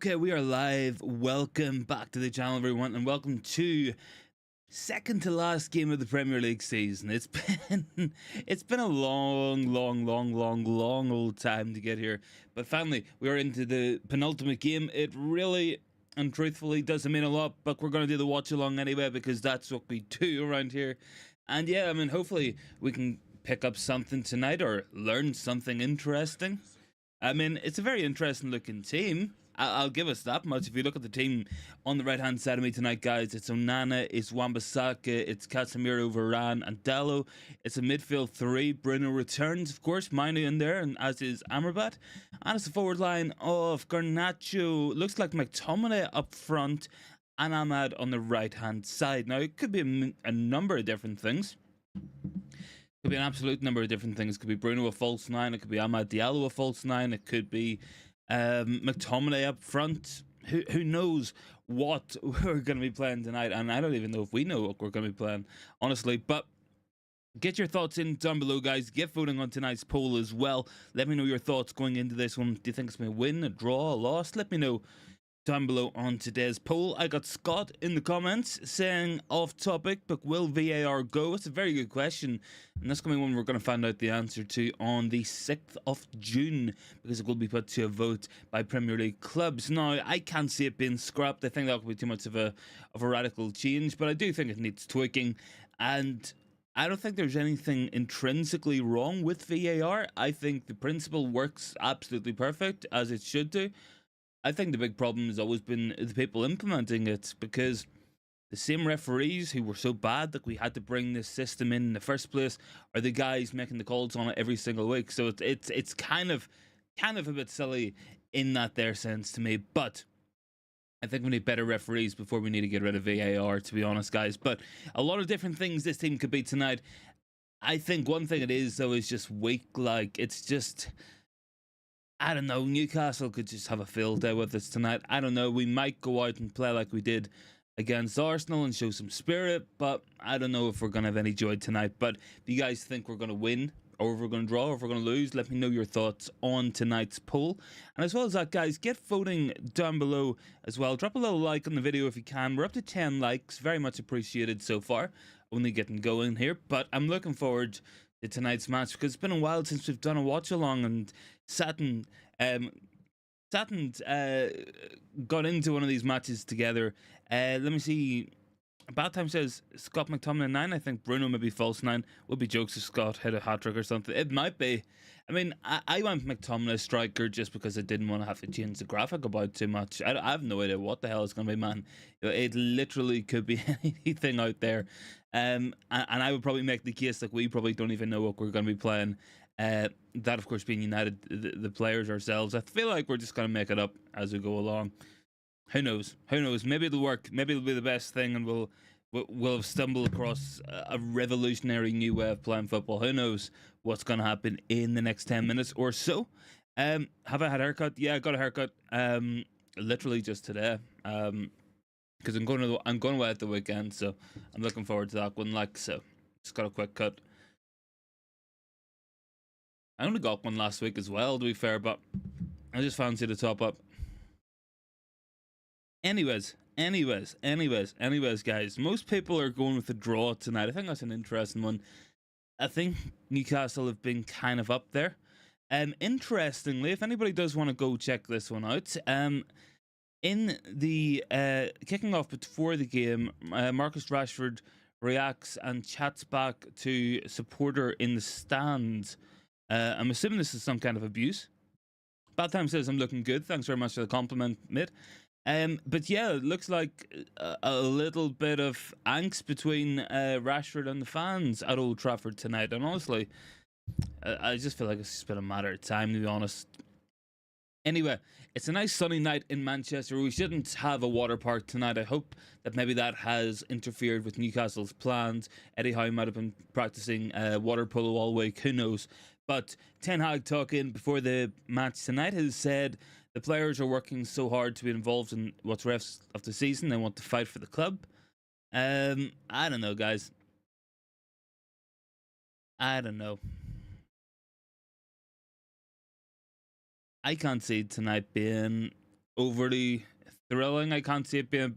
Okay, we are live. Welcome back to the channel, everyone, and welcome to second to last game of the Premier League season. It's been a long old time to get here, but finally we are into the penultimate game. It really and truthfully doesn't mean a lot, but we're going to do the watch along anyway because that's what we do around here. And yeah, I mean, hopefully we can pick up something tonight or learn something interesting. I mean, it's a very interesting looking team. I'll give us that much. If you look at the team on the right-hand side of me tonight, guys, it's Onana, it's Wan-Bissaka, it's Casemiro, Varane, and Dallo. It's a midfield three. Bruno returns, of course, Manu in there, and as is Amrabat. And it's a forward line of Garnacho. Looks like McTominay up front, and Ahmad on the right-hand side. Now, it could be a number of different things. Could be an absolute number of different things. It could be Bruno a false nine. It could be Amad Diallo a false nine. It could be McTominay up front. Who knows what we're going to be playing tonight? And I don't even know if we know what we're going to be playing, honestly. But get your thoughts in down below, guys. Get voting on tonight's poll as well. Let me know your thoughts going into this one. Do you think it's going to win, a draw, a loss? Let me know down below on today's poll. I got Scott in the comments saying off topic, but will VAR go? It's a very good question, and that's going to be one we're going to find out the answer to on the 6th of June, because it will be put to a vote by Premier League clubs. Now, I can't see it being scrapped. I think that would be too much of a radical change, but I do think it needs tweaking, and I don't think there's anything intrinsically wrong with VAR. I think the principle works absolutely perfect, as it should do. I think the big problem has always been the people implementing it, because the same referees who were so bad that we had to bring this system in the first place are the guys making the calls on it every single week. So it's kind of a bit silly in that there sense to me. But I think we need better referees before we need to get rid of VAR, to be honest, guys. But a lot of different things this team could be tonight. I think one thing it is, though, is just weak. Like, it's just, I don't know, Newcastle could just have a field day with us tonight. I don't know, we might go out and play like we did against Arsenal and show some spirit, but I don't know if we're going to have any joy tonight. But if you guys think we're going to win, or if we're going to draw, or if we're going to lose, let me know your thoughts on tonight's poll. And as well as that, guys, get voting down below as well. Drop a little like on the video if you can. We're up to 10 likes, very much appreciated so far. Only getting going here, but I'm looking forward to tonight's match, because it's been a while since we've done a watch along and sat and got into one of these matches together. Let me see. Bad Time says Scott McTominay 9. I think Bruno maybe false 9. Would be jokes if Scott hit a hat-trick or something. It might be. I mean, I went McTominay striker just because I didn't want to have to change the graphic about too much. I have no idea what the hell it's going to be, man. It literally could be anything out there. And I would probably make the case that we probably don't even know what we're going to be playing. That, of course, being United, the players ourselves. I feel like we're just going to make it up as we go along. Who knows? Who knows? Maybe it'll work. Maybe it'll be the best thing, and we'll have stumbled across a revolutionary new way of playing football. Who knows what's going to happen in the next 10 minutes or so? Have I had a haircut? Yeah, I got a haircut. Literally just today. Because I'm going away at the weekend, so I'm looking forward to that one. Like so, just got a quick cut. I only got one last week as well, to be fair, but I just fancy the top up. Anyways, guys, most people are going with the draw tonight. I think that's an interesting one. I think Newcastle have been kind of up there. Interestingly, if anybody does want to go check this one out, in the kicking off before the game, Marcus Rashford reacts and chats back to a supporter in the stands. I'm assuming this is some kind of abuse. Bad Time says I'm looking good. Thanks very much for the compliment, mate. But yeah, it looks like a little bit of angst between Rashford and the fans at Old Trafford tonight. And honestly, I just feel like it's just been a matter of time, to be honest. Anyway, it's a nice sunny night in Manchester. We shouldn't have a water park tonight. I hope that maybe that has interfered with Newcastle's plans. Eddie Howe might have been practicing water polo all week. Who knows? But Ten Hag talking before the match tonight has said the players are working so hard to be involved in what's rest of the season. They want to fight for the club. I don't know, guys. I don't know. I can't see tonight being overly thrilling. I can't see it being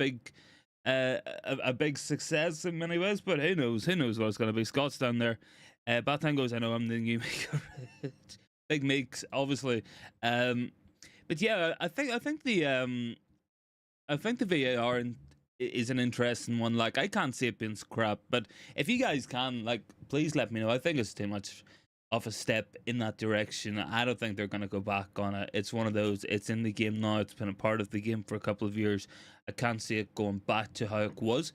a big success in many ways, but who knows? Who knows what it's going to be? Scott's down there. Batan goes, I know I'm the new maker. Big Meeks, obviously. But yeah, I think the VAR is an interesting one. Like, I can't see it being scrapped, but if you guys can, like, please let me know. I think it's too much of a step in that direction. I don't think they're going to go back on it. It's one of those, it's in the game now. It's been a part of the game for a couple of years. I can't see it going back to how it was.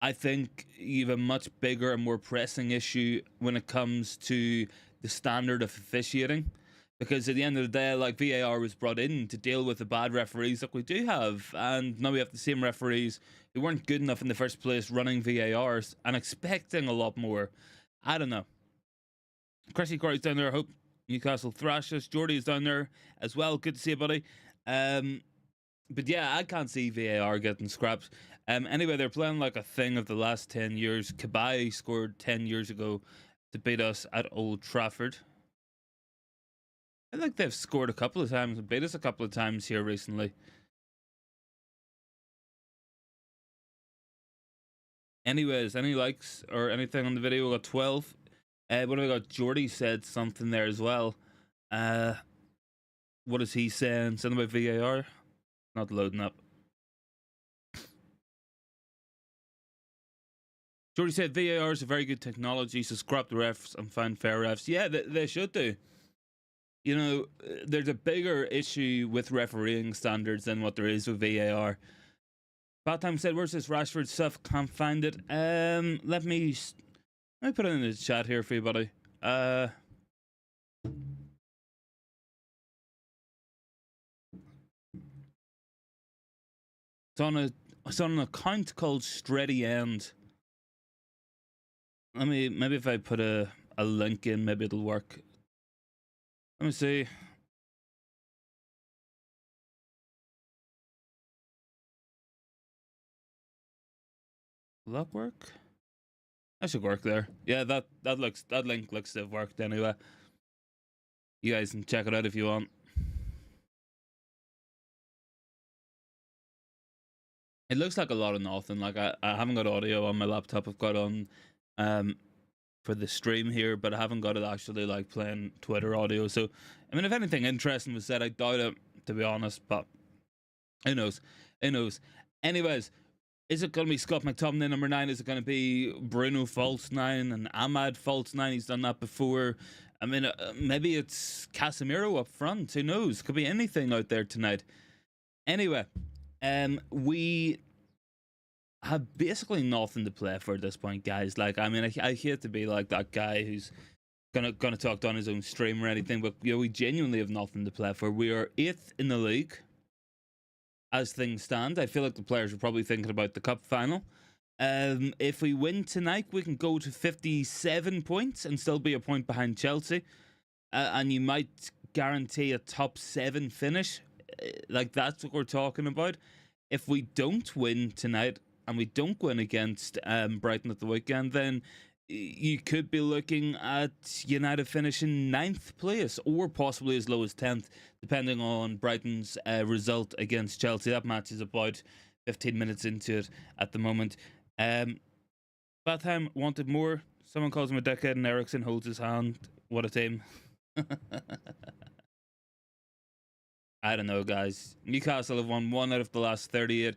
I think you have a much bigger and more pressing issue when it comes to the standard of officiating. Because at the end of the day, like, VAR was brought in to deal with the bad referees that we do have. And now we have the same referees who weren't good enough in the first place running VARs and expecting a lot more. I don't know. Chrissy Corey's down there. I hope Newcastle thrashes. Jordy's down there as well. Good to see you, buddy. But yeah, I can't see VAR getting scrapped. Anyway, they're playing like a thing of the last 10 years. Kabay scored 10 years ago to beat us at Old Trafford. I think they've scored a couple of times and beat us a couple of times here recently. Anyways, any likes or anything on the video? We got 12. What have we got? Jordy said something there as well. What is he saying? Something about VAR? Not loading up. Jordy said VAR is a very good technology, so scrap the refs and find fair refs. Yeah, they should do. You know, there's a bigger issue with refereeing standards than what there is with VAR. Bad Time said, where's this Rashford stuff? Can't find it. Let me put it in the chat here for you, buddy. It's on an account called Steady End. Maybe if I put a link in, maybe it'll work. Let me see. Will that work? That should work there. Yeah, that link looks to have worked anyway. You guys can check it out if you want. It looks like a lot of nothing. Like, I haven't got audio on my laptop. I've got on for the stream here, but I haven't got it actually like playing Twitter audio. So, I mean, if anything interesting was said, I doubt it, to be honest, but who knows? Who knows? Anyways, is it going to be Scott McTominay number 9? Is it going to be Bruno false 9 and Ahmad false 9? He's done that before. I mean, maybe it's Casemiro up front. Who knows? Could be anything out there tonight. Anyway, we have basically nothing to play for at this point, guys. Like, I mean, I hate to be like that guy who's gonna talk down his own stream or anything, but you know, we genuinely have nothing to play for. We are 8th in the league as things stand. I feel like the players are probably thinking about the cup final. If we win tonight, we can go to 57 points and still be a point behind Chelsea, and you might guarantee a top 7 finish. Like, that's what we're talking about. If we don't win tonight and we don't win against Brighton at the weekend, then you could be looking at United finishing 9th place or possibly as low as 10th, depending on Brighton's result against Chelsea. That match is about 15 minutes into it at the moment. Batham wanted more. Someone calls him a dickhead and Ericsson holds his hand. What a team. I don't know, guys. Newcastle have won 1 out of the last 38.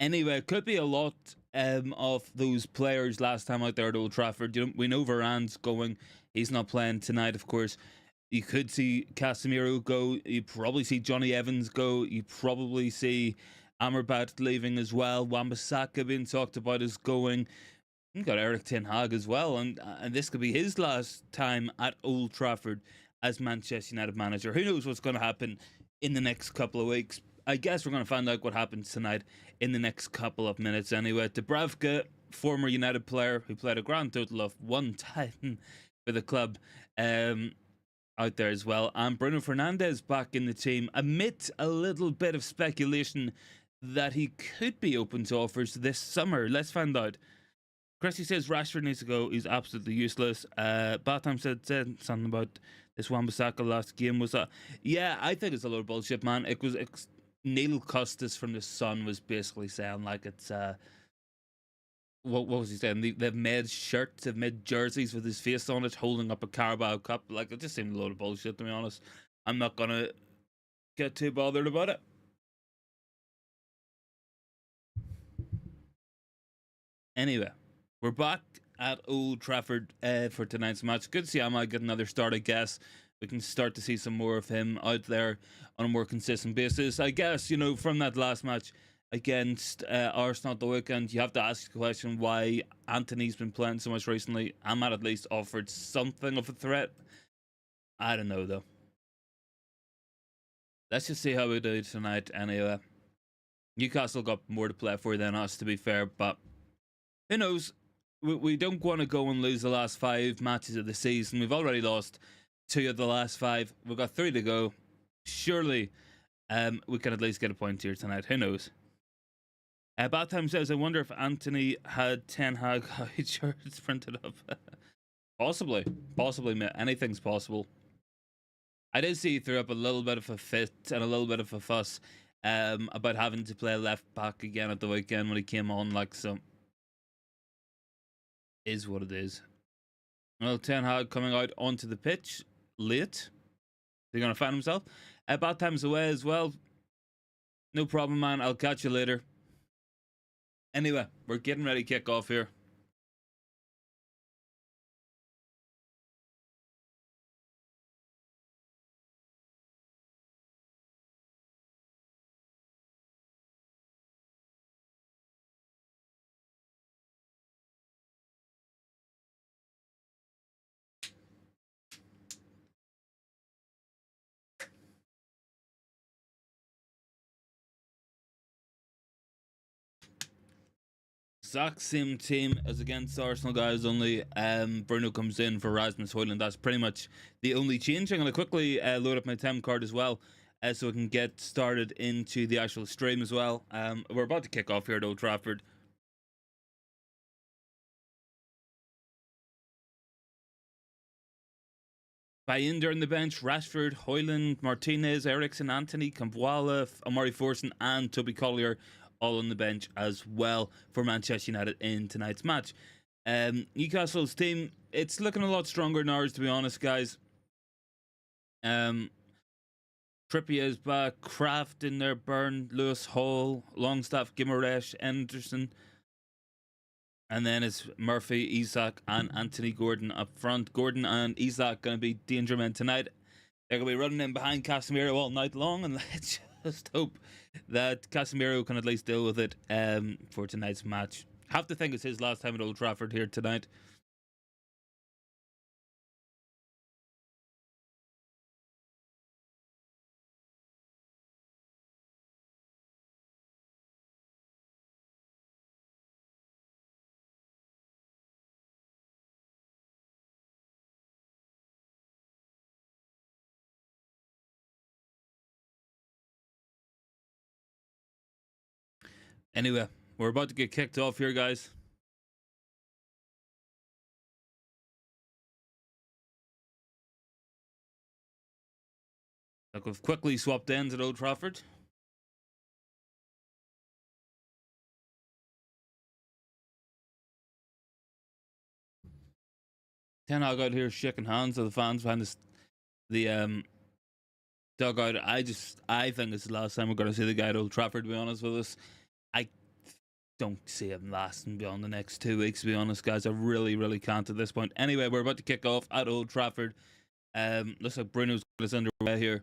Anyway, it could be a lot of those players last time out there at Old Trafford. You know, we know Varane's going. He's not playing tonight, of course. You could see Casemiro go. You probably see Johnny Evans go. You probably see Amrabat leaving as well. Wan-Bissaka being talked about as going. You've got Eric Ten Hag as well. And this could be his last time at Old Trafford as Manchester United manager. Who knows what's going to happen in the next couple of weeks. I guess we're going to find out what happens tonight in the next couple of minutes anyway. Dubravka, former United player who played a grand total of 1 time for the club, out there as well. And Bruno Fernandes back in the team amid a little bit of speculation that he could be open to offers this summer. Let's find out. Chrissy says Rashford needs to go. He's absolutely useless. Batham said something about this Wan-Bissaka last game. Was that? Yeah, I think it's a load of bullshit, man. It was Neil Custis from The Sun was basically saying like it's what was he saying? They've made shirts, they've made jerseys with his face on it, holding up a Carabao Cup. Like, it just seemed a load of bullshit, to be honest. I'm not gonna get too bothered about it. Anyway, we're back at Old Trafford for tonight's match. Good to see I might get another start, I guess. We can start to see some more of him out there on a more consistent basis. I guess, you know, from that last match against Arsenal at the weekend, you have to ask the question why Anthony's been playing so much recently. Ahmad at least offered something of a threat. I don't know, though. Let's just see how we do tonight anyway. Newcastle got more to play for than us, to be fair, but who knows? We don't want to go and lose the last 5 matches of the season. We've already lost 2 of the last 5. We've got 3 to go. Surely we can at least get a point here tonight. Who knows? Bad Time says, I wonder if Anthony had Ten Hag shirts printed up. Possibly. Possibly, mate. Anything's possible. I did see he threw up a little bit of a fit and a little bit of a fuss about having to play left back again at the weekend when he came on, like, so. Is what it is. Well, Ten Hag coming out onto the pitch late. Is he going to find himself? Bad Time's away as well. No problem, man. I'll catch you later. Anyway, we're getting ready to kick off here. Exact same team as against Arsenal, guys, only Bruno comes in for Rasmus Hojlund. That's pretty much the only change. I'm going to quickly load up my temp card as well so we can get started into the actual stream as well. We're about to kick off here at Old Trafford. Bayindir on the bench, Rashford, Hojlund, Martinez, Eriksen, Anthony, Kambuala, Amari Forson, and Toby Collier all on the bench as well for Manchester United in tonight's match. Newcastle's team, it's looking a lot stronger than ours, to be honest, guys. Trippier is back, Kraft in there, Byrne, Lewis Hall, Longstaff, Gimaresh, Anderson. And then it's Murphy, Isak, and Anthony Gordon up front. Gordon and Isak going to be danger men tonight. They're going to be running in behind Casemiro all night long, and let's just hope that Casemiro can at least deal with it for tonight's match. Have to think it's his last time at Old Trafford here tonight. Anyway, we're about to get kicked off here, guys. Like, we've quickly swapped ends at Old Trafford. Ten Hag out here shaking hands with the fans behind the dugout. I think it's the last time we're going to see the guy at Old Trafford, to be honest with us. I don't see him lasting beyond the next 2 weeks, to be honest, guys. I really, really can't at this point. Anyway, we're about to kick off at Old Trafford. Looks like Bruno's got us underway here.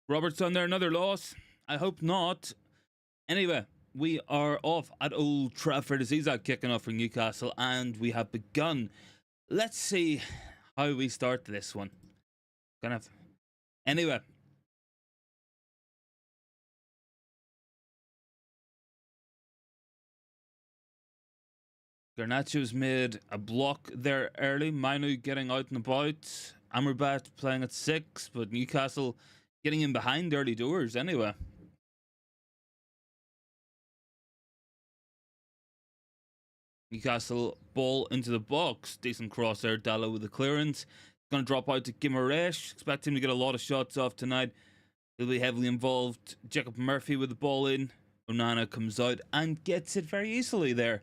Robertson there, another loss. I hope not. Anyway, we are off at Old Trafford as he's out kicking off for Newcastle, and we have begun. Let's see how we start this one. Anyway. Garnacho's made a block there early. Manu getting out and about. Amrabat playing at 6, but Newcastle getting in behind early doors anyway. Newcastle ball into the box. Decent cross there. Dallo with the clearance. Going to drop out to Guimaraes. Expect him to get a lot of shots off tonight. He'll be heavily involved. Jacob Murphy with the ball in. Onana comes out and gets it very easily there.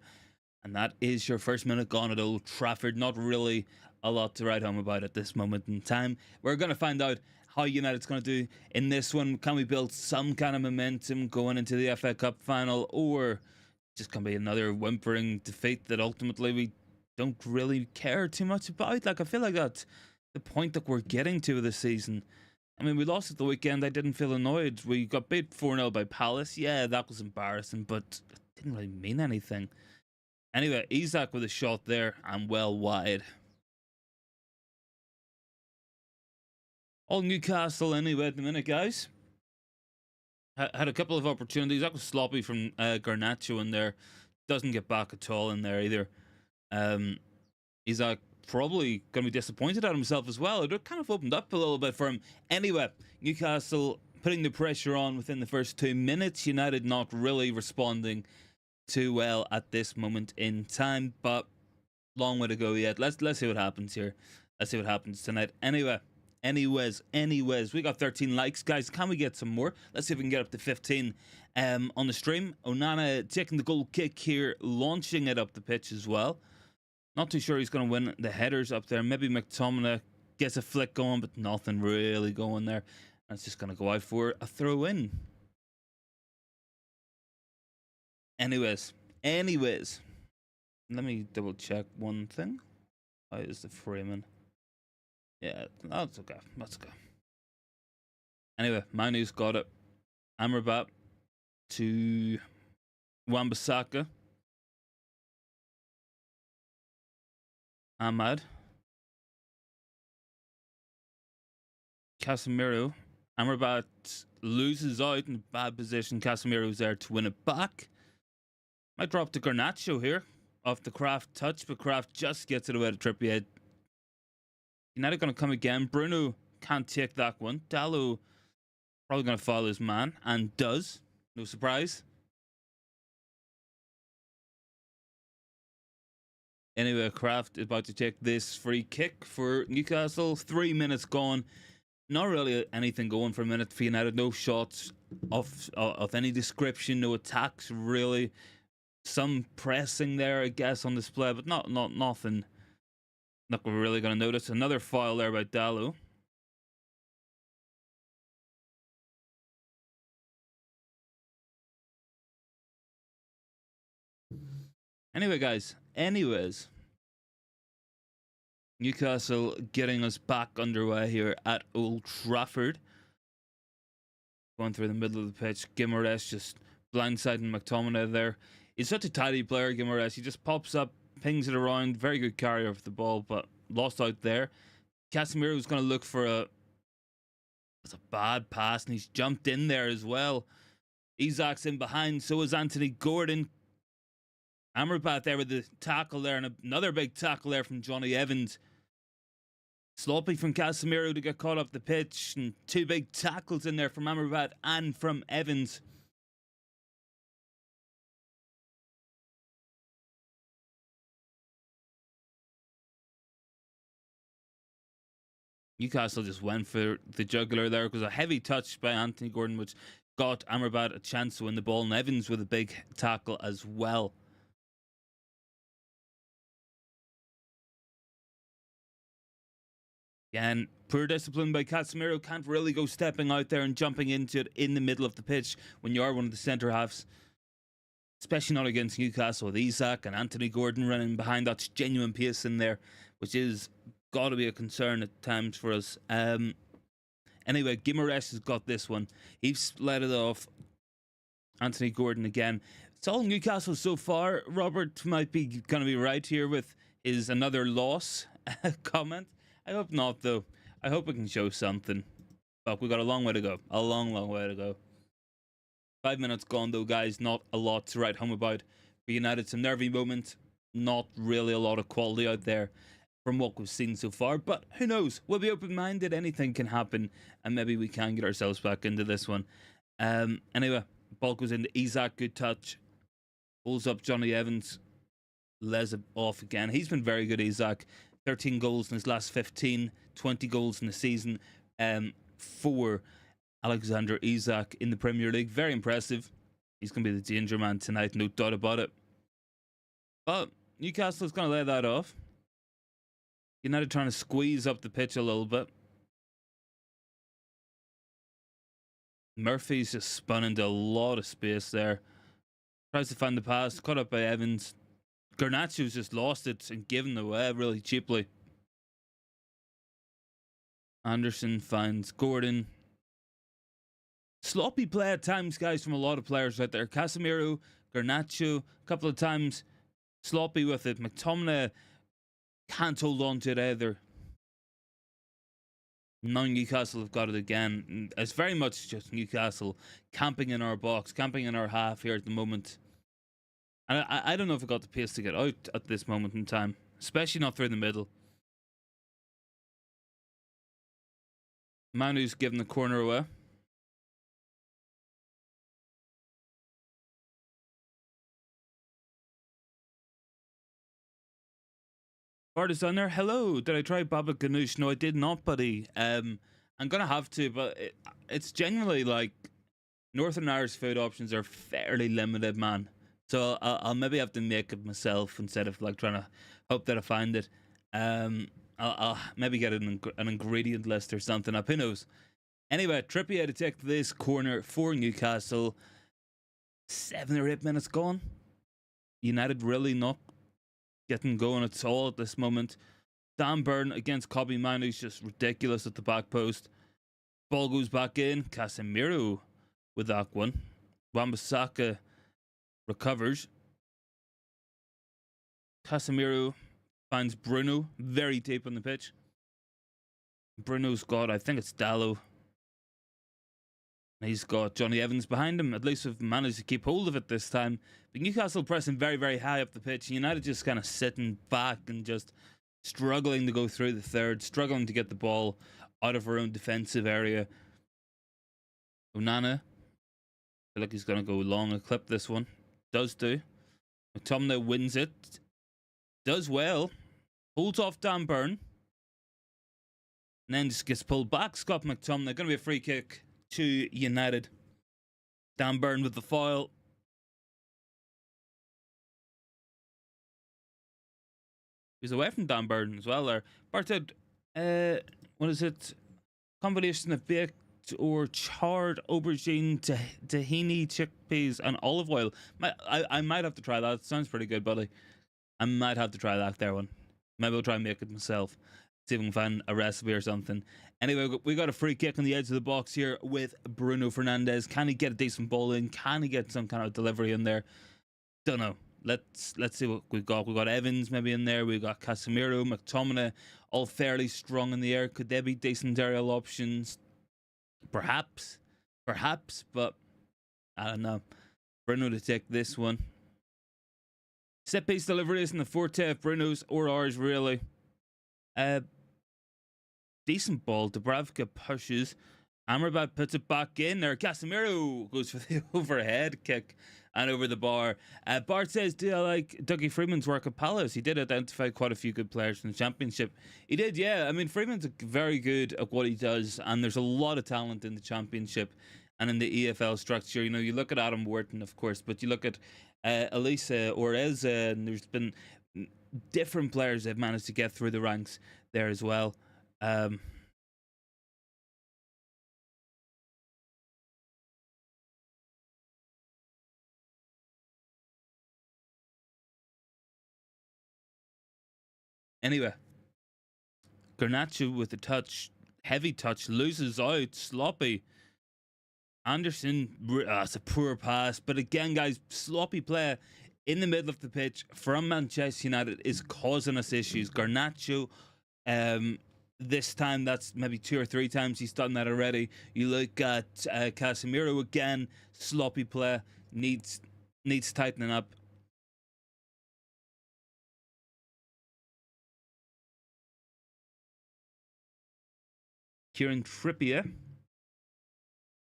And that is your first minute gone at Old Trafford. Not really a lot to write home about at this moment in time. We're going to find out how United's going to do in this one. Can we build some kind of momentum going into the FA Cup final, or just going to be another whimpering defeat that ultimately we don't really care too much about? Like, I feel like that's the point that we're getting to this season. I mean, we lost at the weekend. I didn't feel annoyed. We got beat 4-0 by Palace. Yeah, that was embarrassing, but it didn't really mean anything. Anyway, Isak with a shot there and well wide. All Newcastle anyway at the minute, guys. Had a couple of opportunities. That was sloppy from Garnacho in there. Doesn't get back at all in there either. Isak probably going to be disappointed at himself as well. It kind of opened up a little bit for him. Anyway, Newcastle putting the pressure on within the first 2 minutes. United not really responding too well at this moment in time, but long way to go yet. Let's see what happens here. Let's see what happens tonight. Anyways, we got 13 likes, guys. Can we get some more? Let's see if we can get up to 15 on the stream. Onana taking the goal kick here, launching it up the pitch as well. Not too sure he's going to win the headers up there. Maybe McTominay gets a flick going, but nothing really going there. And it's just going to go out for a throw in. Anyways, let me double check one thing. How is the framing? Yeah, that's okay. That's okay. Anyway, Man Utd got it. Amrabat to Wan-Bissaka. Ahmad. Casemiro. Amrabat loses out in a bad position. Casemiro's there to win it back. Might drop to Garnacho here off the Kraft touch, but Kraft just gets it away to Trippier. United going to come again. Bruno can't take that one. Dalot probably going to follow his man, and does. No surprise. Anyway, Kraft is about to take this free kick for Newcastle. 3 minutes gone. Not really anything going for a minute for United. No shots of any description. No attacks, really. Some pressing there, I guess, on display, but nothing. Not really going to notice. Another foul there by Dalot. Anyway, guys. Newcastle getting us back underway here at Old Trafford. Going through the middle of the pitch. Guimaraes just blindsiding McTominay there. He's such a tidy player, Guimaraes. He just pops up, pings it around. Very good carrier of the ball, but lost out there. Casemiro's going to look for a... It's a bad pass, and he's jumped in there as well. Isak's in behind, so is Anthony Gordon. Amrabat there with the tackle there, and another big tackle there from Johnny Evans. Sloppy from Casemiro to get caught up the pitch, and two big tackles in there from Amrabat and from Evans. Newcastle just went for the jugular there. It was a heavy touch by Anthony Gordon, which got Amrabat a chance to win the ball, and Evans with a big tackle as well. Again, poor discipline by Casemiro. Can't really go stepping out there and jumping into it in the middle of the pitch when you are one of the centre halves. Especially not against Newcastle with Isak and Anthony Gordon running behind. That's genuine pace in there, which is got to be a concern at times for us. Anyway, Guimaraes has got this one. He's let it off. Anthony Gordon again. It's all Newcastle so far. Robert might be going to be right here with his another loss comment. I hope not, though. I hope we can show something. But we've got a long way to go. A long way to go. 5 minutes gone, though, guys. Not a lot to write home about. For United, some nervy moments. Not really a lot of quality out there from what we've seen so far. But who knows? We'll be open-minded. Anything can happen. And maybe we can get ourselves back into this one. Anyway, ball goes into Isak. Good touch. Pulls up Johnny Evans. Les it off again. He's been very good, Isak. 13 goals in his last 15, 20 goals in the season for Alexander Isak in the Premier League. Very impressive. He's going to be the danger man tonight, no doubt about it. But Newcastle's going to lay that off. United trying to squeeze up the pitch a little bit. Murphy's just spun into a lot of space there. Tries to find the pass, caught up by Evans. Garnacho's just lost it and given away really cheaply. Anderson finds Gordon. Sloppy play at times, guys, from a lot of players right there. Casemiro, Garnacho, a couple of times sloppy with it. McTominay can't hold on to it either. Now Newcastle have got it again. It's very much just Newcastle camping in our box, camping in our half here at the moment. And I don't know if I got the pace to get out at this moment in time, especially not through the middle. Manu's giving the corner away. Bart is on there. Hello. Did I try Baba Ganoush? No, I did not, buddy. I'm gonna have to, but it's genuinely like Northern Irish food options are fairly limited, man. So I'll maybe have to make it myself instead of like trying to hope that I find it. I'll maybe get an ingredient list or something up. Who knows? Anyway, Trippier to take this corner for Newcastle. 7 or 8 minutes gone. United really not getting going at all at this moment. Dan Burn against Kobe Manu's just ridiculous at the back post. Ball goes back in. Casemiro with that one. Wan-Bissaka recovers. Casemiro finds Bruno very deep on the pitch. Bruno's got, I think it's Dallo. He's got Johnny Evans behind him. At least we've managed to keep hold of it this time. But Newcastle pressing very, very high up the pitch. United just kind of sitting back and just struggling to go through the third, struggling to get the ball out of our own defensive area. Onana, I feel like he's going to go long and clip this one. Does do. McTominay wins it. Does well. Holds off Dan Burn. And then just gets pulled back. Scott McTominay. Going to be a free kick to United. Dan Burn with the foul. He's away from Dan Burn as well there. Barted, what is it? Combination of baked or charred aubergine, tahini, chickpeas, and olive oil. I might have to try that. It sounds pretty good, buddy. I might have to try that there one. Maybe I'll try and make it myself. See if we can find a recipe or something. Anyway, we got a free kick on the edge of the box here with Bruno Fernandes. Can he get a decent ball in? Can he get some kind of delivery in there? Don't know. Let's see what we've got. We've got Evans maybe in there. We've got Casemiro, McTominay, all fairly strong in the air. Could they be decent aerial options? Perhaps, but I don't know. Bruno to take this one. Set piece delivery isn't the forte of Bruno's or ours, really. Decent ball. Dubravka pushes. Amrabat puts it back in there. Casemiro goes for the overhead kick and over the bar. Bart says, do I like Dougie Freeman's work at Palace? He did identify quite a few good players from the Championship. He did, yeah. I mean, Freeman's very good at what he does, and there's a lot of talent in the Championship and in the EFL structure. You know, you look at Adam Wharton, of course, but you look at Elisa Orez, and there's been different players that have managed to get through the ranks there as well. Anyway, Garnacho with the touch, heavy touch, loses out, sloppy. Anderson, it's a poor pass, but again, guys, sloppy play in the middle of the pitch from Manchester United is causing us issues. Garnacho, this time that's maybe 2 or 3 times he's done that already. You look at Casemiro again, sloppy play, needs tightening up. Kieran Trippier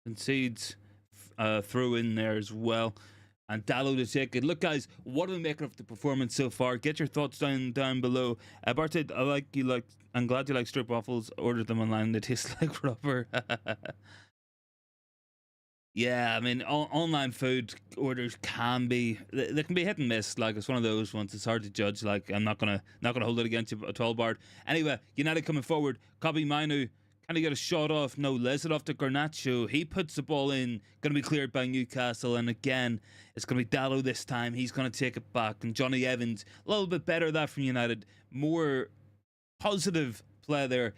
concedes throw in there as well. And Dallo to take it. Look, guys, what are we making of the performance so far? Get your thoughts down below. Barted, I'm glad you like strip waffles. Order them online. They taste like rubber. Yeah, I mean, online food orders can be, they can be hit and miss. Like, it's one of those ones. It's hard to judge. Like, I'm not gonna hold it against you at all, Bart. Anyway, United coming forward. Kobe Minu, can he get a shot off? No, lays it off to Garnacho. He puts the ball in. Going to be cleared by Newcastle, and again, it's going to be Dallo this time. He's going to take it back, and Johnny Evans, a little bit better that from United. More positive play there.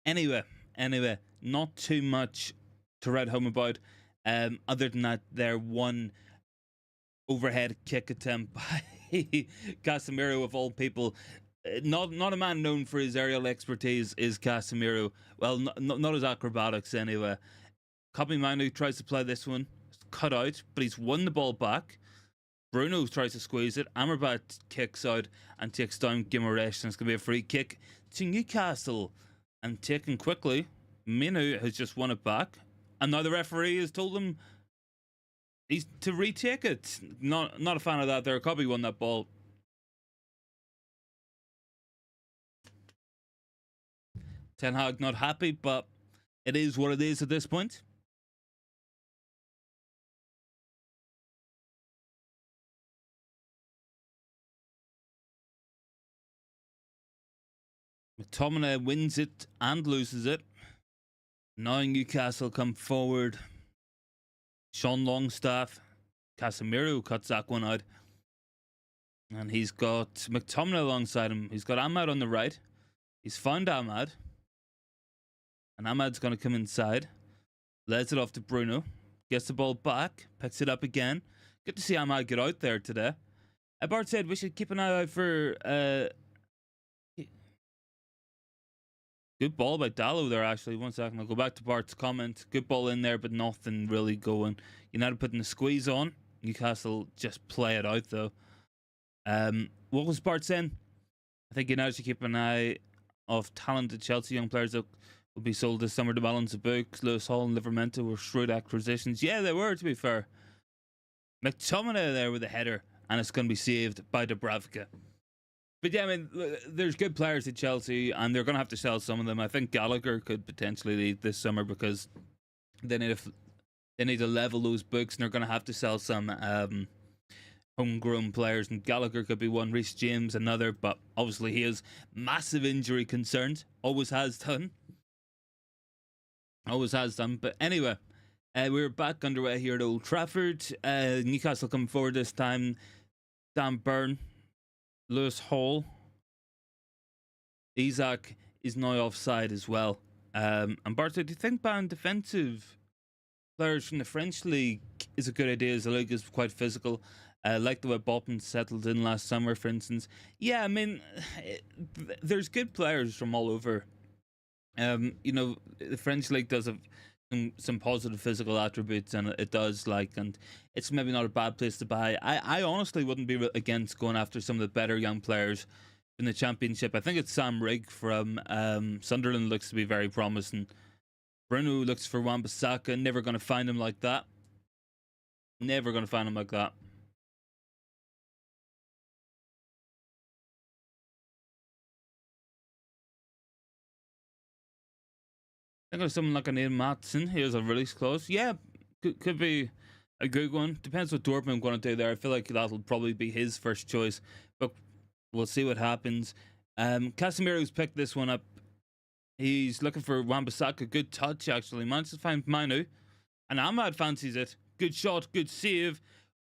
Anyway, not too much to write home about. Other than that, there one overhead kick attempt by Casemiro of all people. Not a man known for his aerial expertise is Casemiro. Well, not his acrobatics anyway. Kobe Manu tries to play this one. It's cut out, but he's won the ball back. Bruno tries to squeeze it. Amrabat kicks out and takes down Guimaraes, and it's going to be a free kick to Newcastle. And taken quickly. Minu has just won it back. And now the referee has told him he's to retake it. Not a fan of that there. Kobe won that ball. Ten Hag not happy, but it is what it is at this point. McTominay wins it and loses it. Now Newcastle come forward. Sean Longstaff. Casemiro cuts that one out. And he's got McTominay alongside him. He's got Ahmad on the right. He's found Ahmad. And Ahmad's going to come inside. Lays it off to Bruno. Gets the ball back. Picks it up again. Good to see Ahmad get out there today. Bart said we should keep an eye out for... Good ball by Dallo there, actually. 1 second. I'll go back to Bart's comment. Good ball in there, but nothing really going. United putting the squeeze on. Newcastle just play it out, though. What was Bart saying? I think United should keep an eye of talented Chelsea young players that will be sold this summer to balance the books. Lewis Hall and Livermento were shrewd acquisitions. Yeah, they were, to be fair. McTominay there with a header, and it's going to be saved by Dubravka. But yeah, I mean, there's good players at Chelsea, and they're going to have to sell some of them. I think Gallagher could potentially leave this summer because they need to level those books, and they're going to have to sell some homegrown players. And Gallagher could be one, Reece James another, but obviously he has massive injury concerns. Always has done. But anyway, we're back underway here at Old Trafford. Newcastle coming forward this time. Dan Burn. Lewis Hall. Isaac is now offside as well. And Barto, do you think buying defensive players from the French league is a good idea, as the league is quite physical? Like the way Botman settled in last summer, for instance. Yeah, I mean, there's good players from all over. You know, the French league does have some positive physical attributes, and it does, like, and it's maybe not a bad place to buy. I honestly wouldn't be against going after some of the better young players in the Championship. I think it's Sam Rigg from Sunderland looks to be very promising. Bruno looks for Wan-Bissaka. Never going to find him like that. Never going to find him like that. I think of someone like a Neil Matson. He has a release clause. Yeah, could be a good one. Depends what Dortmund going to do there. I feel like that'll probably be his first choice, but we'll see what happens. Casemiro's picked this one up. He's looking for Wan-Bissaka. Good touch, actually. Managed to find Manu, and Ahmad fancies it. Good shot, good save.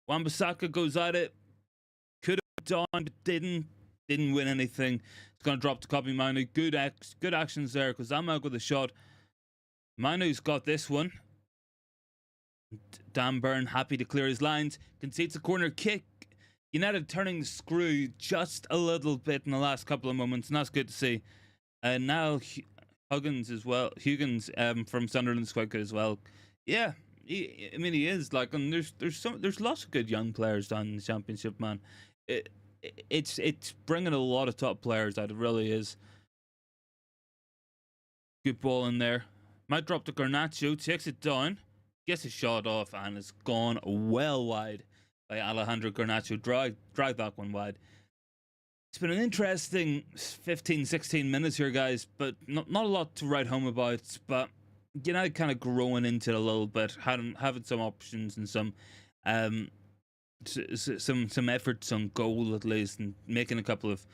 Wan-Bissaka goes at it. Could have done, but didn't win anything. It's going to drop to Kobe Manu. Good actions there, because Ahmad with a shot. Manu's got this one. Dan Burn happy to clear his lines. Concedes a corner kick. United turning the screw just a little bit in the last couple of moments, and that's good to see. And now Huggins as well. Huggins from Sunderland is quite good as well. Yeah, I mean he is, like, and there's lots of good young players down in the Championship, man. It's bringing a lot of top players out. It really is. Good ball in there. Might drop to Garnacho, takes it down, gets a shot off, and it's gone well wide by Alejandro Garnacho. Drag that one wide. It's been an interesting 15, 16 minutes here, guys, but not a lot to write home about. But United kind of growing into it a little bit, having some options and some efforts on goal at least, and making a couple of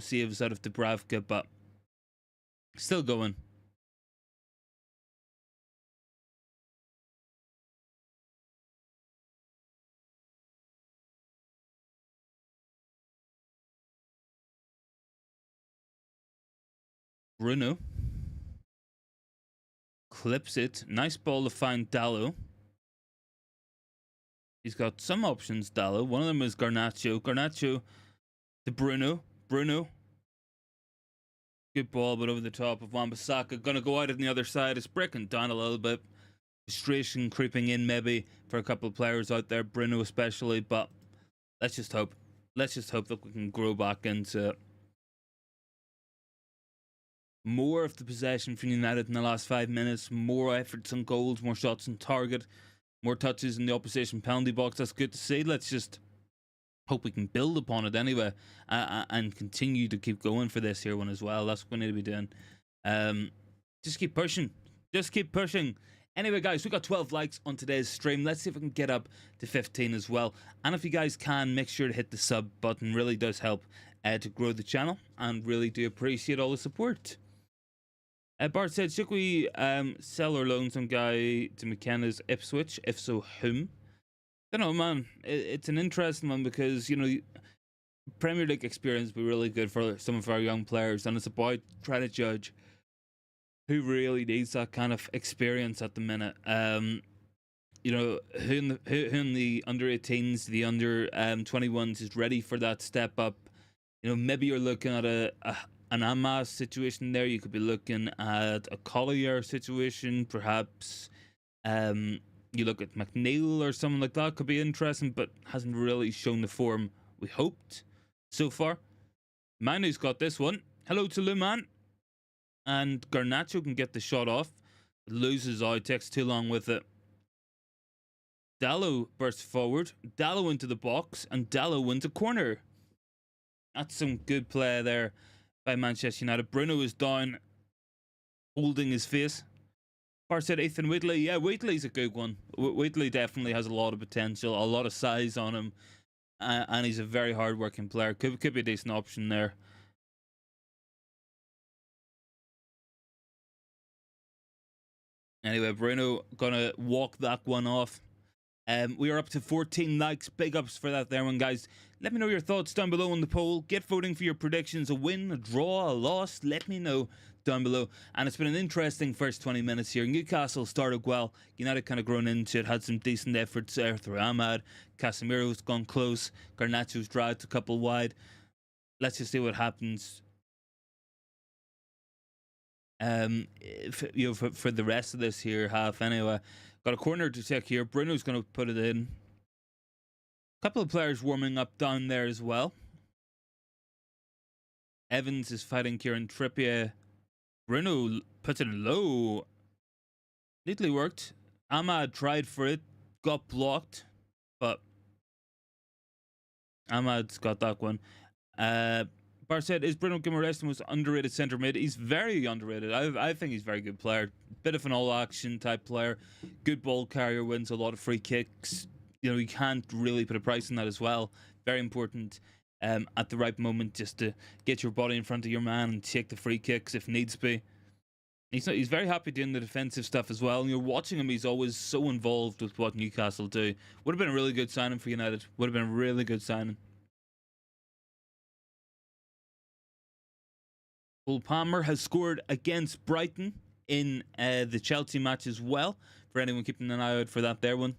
saves out of Dubravka, but still going. Bruno clips it. Nice ball to find Dallo. He's got some options, Dallo. One of them is Garnacho. Garnacho to Bruno. Bruno. Good ball, but over the top of Wan-Bissaka. Gonna go out on the other side. It's breaking down a little bit. Frustration creeping in maybe for a couple of players out there, Bruno especially, but let's just hope. Let's just hope that we can grow back into more of the possession for United in the last 5 minutes, more efforts on goals, more shots on target, more touches in the opposition penalty box. That's good to see. Let's just hope we can build upon it anyway, and continue to keep going for this here one as well. That's what we need to be doing. Just keep pushing. Just keep pushing. Anyway, guys, we got 12 likes on today's stream. Let's see if we can get up to 15 as well. And if you guys can, make sure to hit the sub button. Really does help to grow the channel, and really do appreciate all the support. Bart said, should we sell or loan some guy to McKenna's Ipswich? If so, whom? I don't know, man. It's an interesting one because, you know, Premier League experience would be really good for some of our young players, and it's about trying to judge who really needs that kind of experience at the minute. You know, who in the under 18s, the under 21s is ready for that step up. You know, maybe you're looking at an Amas situation there. You could be looking at a Collier situation, perhaps. You look at McNeil or something like that. Could be interesting, but hasn't really shown the form we hoped so far. Manu's got this one. Hello to Luman. And Garnacho can get the shot off. It loses out, takes too long with it. Dallo bursts forward. Dallo into the box, and Dallo wins a corner. That's some good play there by Manchester United. Bruno is down, holding his face. Bar said Ethan Wheatley. Yeah, Wheatley's a good one. Wheatley definitely has a lot of potential, a lot of size on him, and he's a very hard-working player. Could be a decent option there. Anyway, Bruno gonna walk that one off. We are up to 14 likes. Big ups for that there one, guys. Let me know your thoughts down below on the poll. Get voting for your predictions. A win, a draw, a loss. Let me know down below. And it's been an interesting first 20 minutes here. Newcastle started well. United kind of grown into it. Had some decent efforts there through Ahmad. Casemiro's gone close. Garnacho's dragged a couple wide. Let's just see what happens. For the rest of this here half anyway. Got a corner to take here. Bruno's going to put it in. A couple of players warming up down there as well. Evans is fighting Kieran Trippier. Bruno puts it in low. Neatly worked. Ahmad tried for it. Got blocked. But Ahmad's got that one. Bar said, is Bruno Guimaraes the most underrated centre mid? He's very underrated. I think he's a very good player. Bit of an all-action type player. Good ball carrier, wins a lot of free kicks. You know, you can't really put a price on that as well. Very important at the right moment just to get your body in front of your man and take the free kicks if needs be. He's very happy doing the defensive stuff as well. And you're watching him, he's always so involved with what Newcastle do. Would have been a really good signing for United. Would have been a really good signing. Cole Palmer has scored against Brighton in the Chelsea match as well. For anyone keeping an eye out for that there one.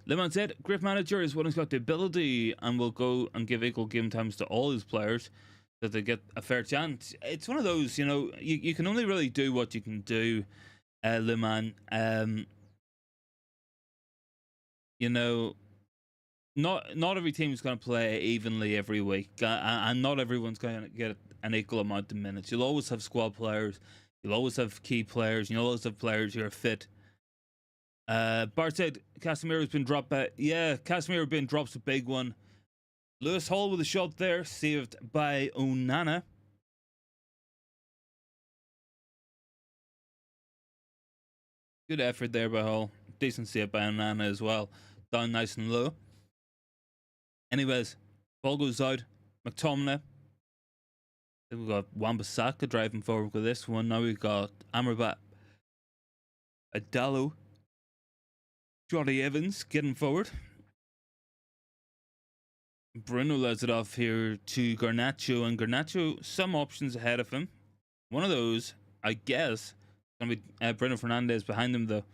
Lemon said, great manager is one who's got the ability and will go and give equal game times to all his players so that they get a fair chance. It's one of those, you know, you can only really do what you can do, Lemon. You know, not every team is going to play evenly every week, and not everyone's going to get an equal amount of minutes. You'll always have squad players. You'll always have key players. You'll always have players who are fit. Bart said Casemiro's been dropped back. Yeah, Casemiro been drops a big one. Lewis Hall with a shot there, saved by Onana. Good effort there by Hall. Decent save by Onana as well. Down nice and low. Anyways, ball goes out. McTominay. Then we've got Wan-Bissaka driving forward with this one. Now we've got Amrabat. Adalo. Johnny Evans getting forward. Bruno lets it off here to Garnacho, and Garnacho some options ahead of him. One of those, I guess, is going to be Bruno Fernandes behind him though.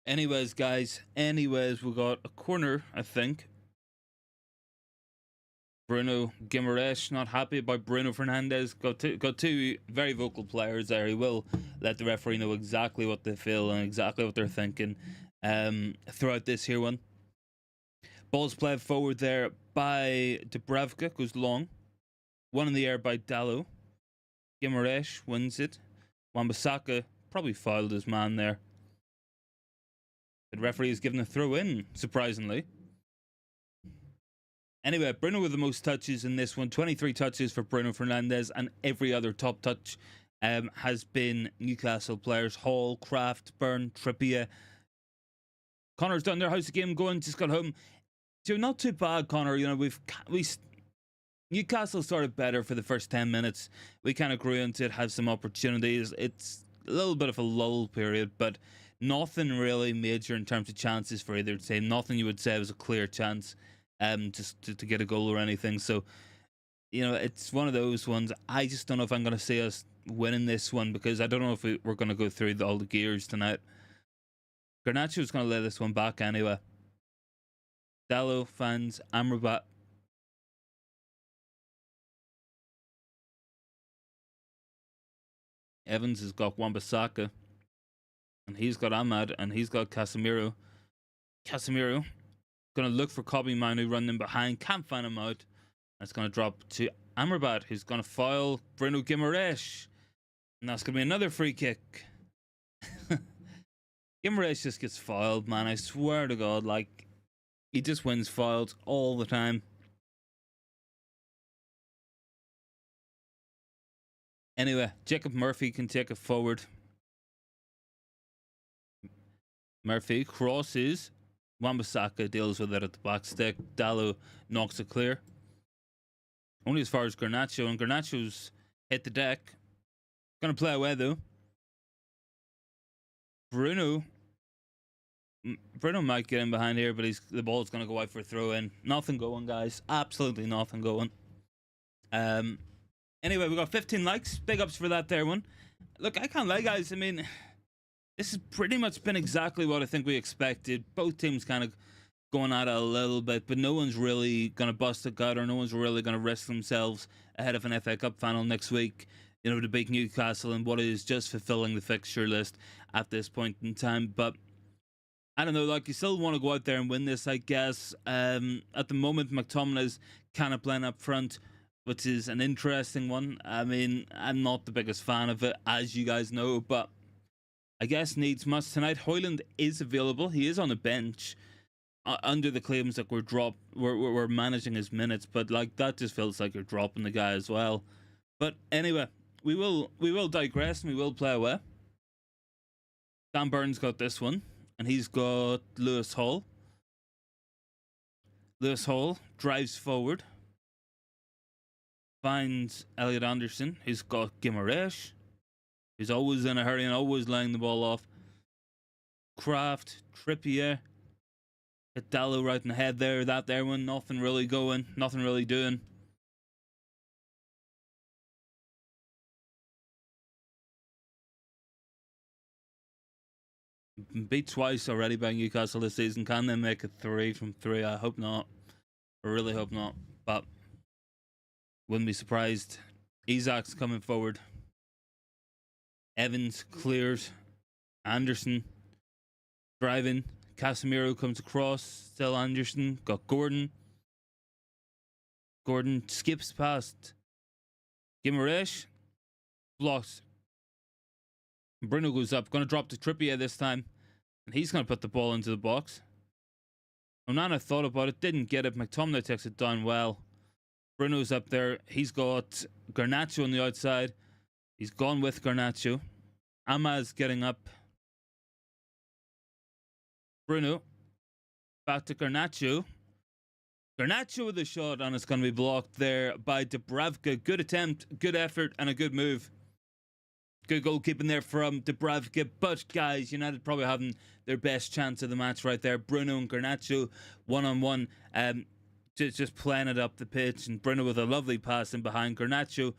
Anyways, guys. Anyways, we got a corner, I think. Bruno Guimaraes not happy about Bruno Fernandes. Got two very vocal players there. He will let the referee know exactly what they feel and exactly what they're thinking throughout this here one. Ball's played forward there by Dubravka, goes long. One in the air by Dallo. Guimaraes wins it. Wan-Bissaka probably fouled his man there. The referee is given a throw in, surprisingly. Anyway, Bruno with the most touches in this one. 23 touches for Bruno Fernandes, and every other top touch has been Newcastle players. Hall, Kraft, Byrne, Trippier. Connor's done there. How's the game going? Just got home. So not too bad, Connor. You know, Newcastle started better for the first 10 minutes. We kind of grew into it, had some opportunities. It's a little bit of a lull period, but nothing really major in terms of chances for either team. Nothing you would say was a clear chance just to get a goal or anything. So, you know, it's one of those ones. I just don't know if I'm going to see us winning this one, because I don't know if we're going to go through all the gears tonight. Garnacho's going to lay this one back anyway. Dallo finds Amrabat. Evans has got Wan-Bissaka, and he's got Ahmad, and he's got Casemiro. Casemiro going to look for Kobbie Manu, running behind, can't find him out. That's going to drop to Amrabat, who's going to foul Bruno Guimaraes, and that's going to be another free kick. Guimaraes just gets fouled, man. I swear to God, like, he just wins fouls all the time. Anyway, Jacob Murphy can take it forward. Murphy crosses. Wan-Bissaka deals with it at the back stick. Dallo knocks it clear. Only as far as Garnacho, and Garnacho's hit the deck. Gonna play away though. Bruno might get in behind here, but the ball's gonna go out for a throw in. Nothing going, guys. Absolutely nothing going. Anyway, we got 15 likes. Big ups for that there one. Look, I can't lie, guys. I mean, this has pretty much been exactly what I think we expected. Both teams kind of going at it a little bit, but no one's really going to bust a gut, or no one's really going to risk themselves ahead of an FA Cup final next week, you know, to beat Newcastle in what is just fulfilling the fixture list at this point in time. But I don't know, like, you still want to go out there and win this, I guess. At the moment, McTominay's kind of playing up front, which is an interesting one. I mean, I'm not the biggest fan of it, as you guys know, but I guess needs must tonight. Hojlund is available. He is on the bench under the claims that we're managing his minutes, but like, that just feels like you're dropping the guy as well. But anyway, we will digress, and we will play away. Dan Burns got this one, and he's got Lewis Hall. Lewis Hall drives forward, finds Elliot Anderson, who's got Guimaraes, who's always in a hurry and always laying the ball off. Kraft, Trippier, hit Dallo right in the head there. That there one, nothing really going, nothing really doing. Beat twice already by Newcastle this season. Can they make it 3 from 3? I hope not. I really hope not. But wouldn't be surprised. Isak's coming forward. Evans clears. Anderson driving. Casemiro comes across. Still Anderson. Got Gordon. Gordon skips past Guimaraes. Blocks. Bruno goes up. Going to drop to Trippier this time. And he's going to put the ball into the box. Onana thought about it. Didn't get it. McTominay takes it down well. Bruno's up there. He's got Garnacho on the outside. He's gone with Garnacho. Amaz getting up. Bruno. Back to Garnacho. Garnacho with a shot, and it's going to be blocked there by Dubravka. Good attempt, good effort, and a good move. Good goalkeeping there from Dubravka. But, guys, United probably having their best chance of the match right there. Bruno and Garnacho one-on-one. Just playing it up the pitch. And Bruno with a lovely pass in behind Garnacho.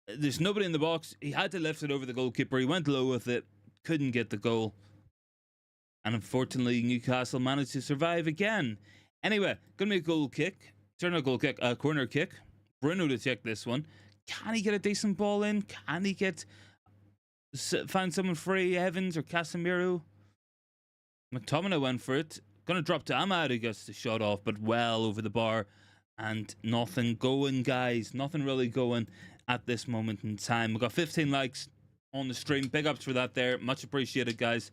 There's nobody in the box. He had to lift it over the goalkeeper. He went low with it. Couldn't get the goal. And unfortunately, Newcastle managed to survive again. Anyway, going to be a goal kick. Turn a goal kick. A corner kick. Bruno to check this one. Can he get a decent ball in? Can he find someone free? Evans or Casemiro? McTominay went for it. Going to drop to Ahmad, who gets the shot off, but well over the bar. And nothing going, guys. Nothing really going at this moment in time. We've got 15 likes on the stream. Big ups for that there. Much appreciated, guys.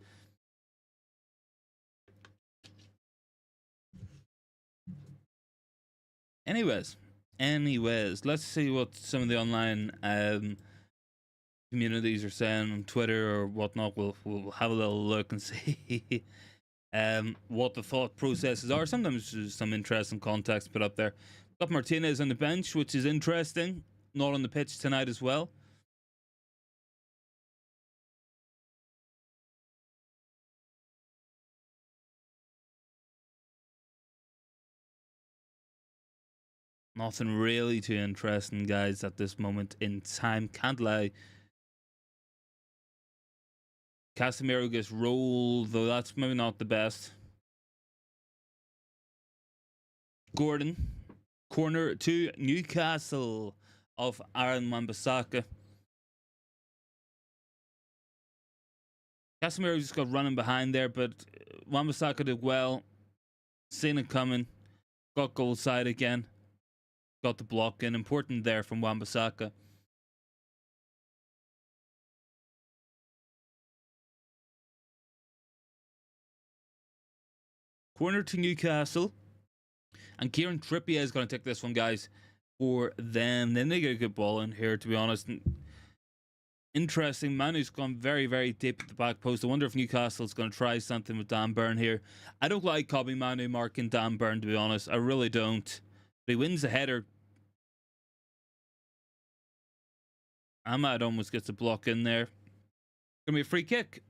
Anyways, let's see what some of the online communities are saying on Twitter or whatnot. We'll have a little look and see what the thought processes are. Sometimes there's some interesting context put up there. Got Martinez on the bench, which is interesting. Not on the pitch tonight as well. Nothing really too interesting, guys, at this moment in time. Can't lie. Casemiro gets rolled, though that's maybe not the best. Gordon. Corner to Newcastle of Aaron Wan-Bissaka. Casemiro just got running behind there, but Wan-Bissaka did well. Seen it coming. Got goal side again. Got the block in. Important there from Wan-Bissaka. Corner to Newcastle. And Kieran Trippier is going to take this one, guys, for them. Then they get a good ball in here, to be honest. Interesting. Manu's gone very, very deep at the back post. I wonder if Newcastle's going to try something with Dan Burn here. I don't like Kobbie Manu marking Dan Burn, to be honest. I really don't. But he wins the header. Ahmad almost gets a block in there. Going to be a free kick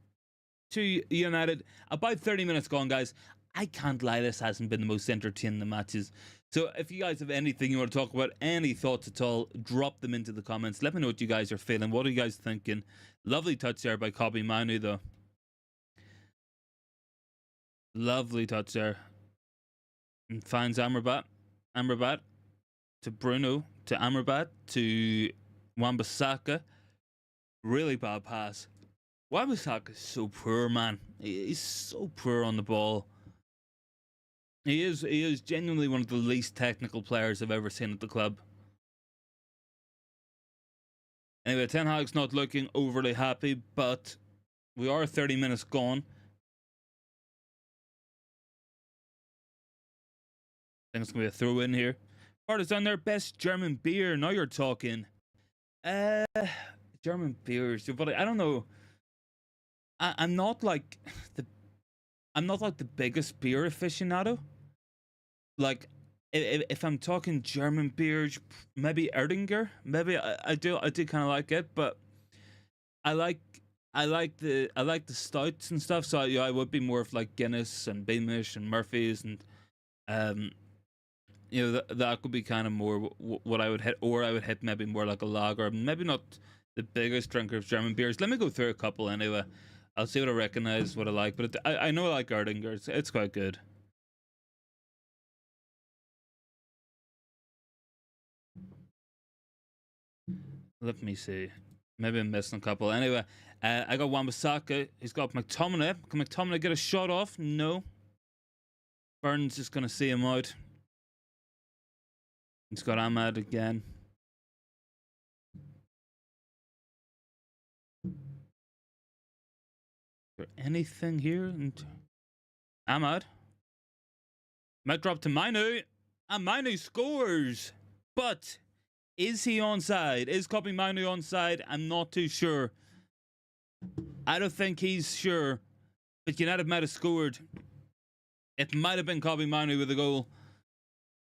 to United. About 30 minutes gone, guys. I can't lie, this hasn't been the most entertaining matches. So if you guys have anything you want to talk about, any thoughts at all, drop them into the comments. Let me know what you guys are feeling. What are you guys thinking? Lovely touch there by Kobbie Manu, though. Lovely touch there. And finds Amrabat. Amrabat to Bruno. To Amrabat. To Wan-Bissaka. Really bad pass. Wan-Bissaka is so poor, man. He's so poor on the ball. He is genuinely one of the least technical players I've ever seen at the club. Anyway, Ten Hag's not looking overly happy, but we are 30 minutes gone. I think it's going to be a throw in here. Partisan their best German beer. Now you're talking. German beers. But I don't know. I'm not like the biggest beer aficionado. Like, if I'm talking German beers, maybe Erdinger. Maybe I do kind of like it, but I like the stouts and stuff. So yeah, I would be more of like Guinness and Beamish and Murphy's, and that could be kind of more what I would hit, or I would hit maybe more like a lager. Maybe not the biggest drinker of German beers. Let me go through a couple anyway I'll see what I recognize, what I like, but I know I like Erdinger. It's quite good. Let me see. Maybe I'm missing a couple. Anyway, I got Wan-Bissaka. He's got McTominay. Can McTominay get a shot off? No. Burns is going to see him out. He's got Ahmad again. Is there anything here? Ahmad. Might drop to Manu. And Manu scores. But is he onside? Is Kobbie Manu onside? I'm not too sure. I don't think he's sure. But United might have scored. It might have been Kobbie Manu with a goal.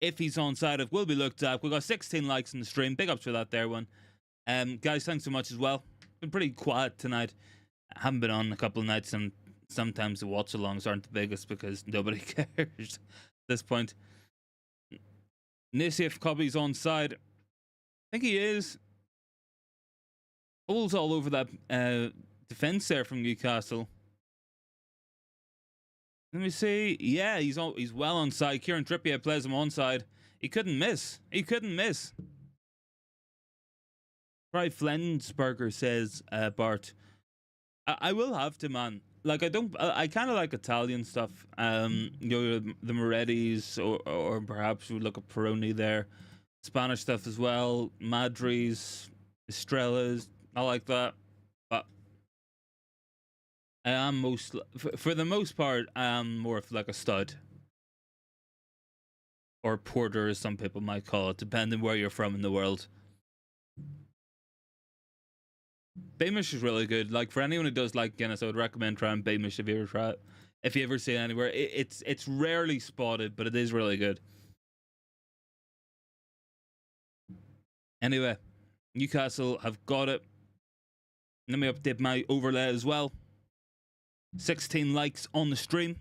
If he's onside, it will be looked at. We've got 16 likes in the stream. Big ups for that there one. Guys, thanks so much as well. Been pretty quiet tonight. I haven't been on a couple of nights, and sometimes the watch-alongs aren't the biggest because nobody cares at this point. Nissi, if Kobbie's onside, I think he is. Holes all over that defence there from Newcastle. Let me see. Yeah, he's well onside. Kieran Trippier plays him onside. He couldn't miss. He couldn't miss. Right, Flensburger says, Bart, I will have to, man. Like, I kind of like Italian stuff. You know, the Moretti's, or perhaps we look at Peroni there. Spanish stuff as well. Madri's, Estrella's. I like that. But I am for the most part, I am more of like a stud. Or porter, as some people might call it, depending where you're from in the world. Beamish is really good. Like, for anyone who does like Guinness, I would recommend trying Beamish if you ever try it. If you ever see it anywhere. It's rarely spotted, but it is really good. Anyway, Newcastle have got it. Let me update my overlay as well. 16 likes on the stream.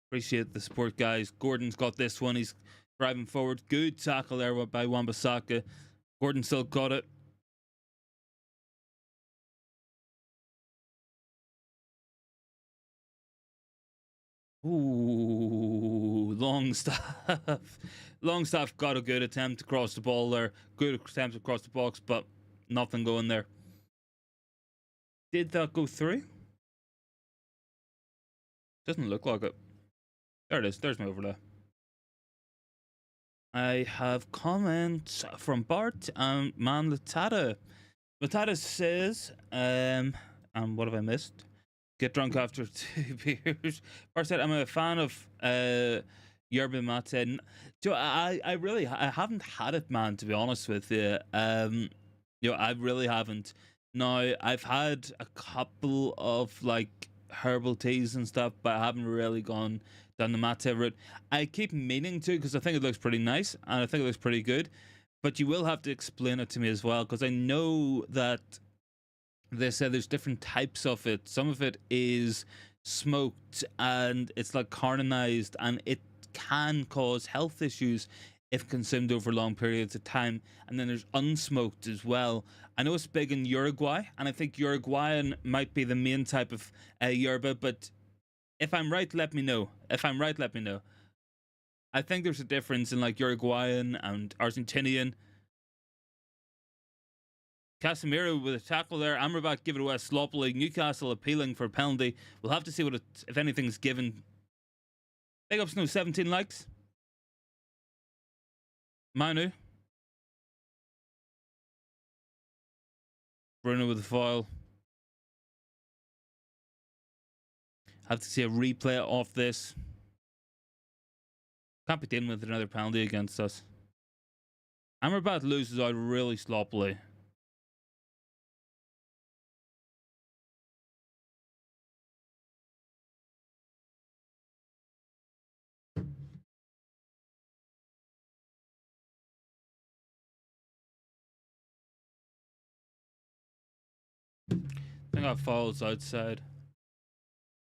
Appreciate the support, guys. Gordon's got this one. He's driving forward. Good tackle there by Wan-Bissaka. Gordon still got it. Ooh, Longstaff. Longstaff got a good attempt across the ball there. Good attempt across the box, but nothing going there. Did that go through? Doesn't look like it. There it is. There's my overlay. I have comments from Bart and Man Utd. Utd says, what have I missed? Get drunk after 2 beers. Bart said, I'm a fan of Yerba Mate. So I haven't had it, man, to be honest with you. You know, I really haven't. Now, I've had a couple of like herbal teas and stuff, but I haven't really gone down the mate route. I keep meaning to because I think it looks pretty nice and I think it looks pretty good. But you will have to explain it to me as well, because I know that they said there's different types of it. Some of it is smoked and it's like carbonized, and it can cause health issues if consumed over long periods of time. And then there's unsmoked as well. I know it's big in Uruguay, and I think Uruguayan might be the main type of yerba, but if I'm right, let me know. If I'm right, let me know. I think there's a difference in like Uruguayan and Argentinian. Casemiro with a tackle there. Amrabat give it away sloppily. Newcastle appealing for a penalty. We'll have to see what if anything's given. Big ups, no 17 likes. Manu. Bruno with the foul. Have to see a replay off this. Can't be dealing with another penalty against us. Amrabat loses out really sloppily. I think I fouls outside.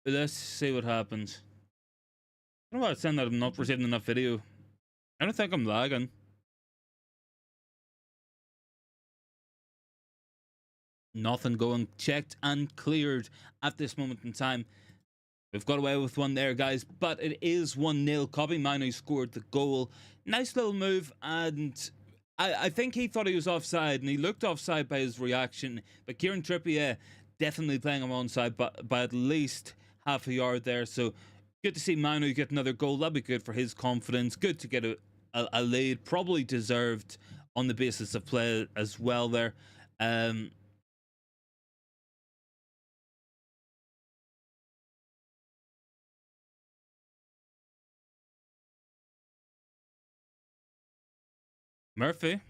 But let's see what happens. I don't know why it's saying that I'm not receiving enough video. I don't think I'm lagging. Nothing going. Checked and cleared at this moment in time. We've got away with one there, guys, but it is 1-0. Kobbie Mainoo scored the goal. Nice little move, and I think he thought he was offside, and he looked offside by his reaction. But Kieran Trippier definitely playing him onside by at least half a yard there. So good to see Mainoo get another goal. That'd be good for his confidence. Good to get a lead, probably deserved on the basis of play as well there. Murphy.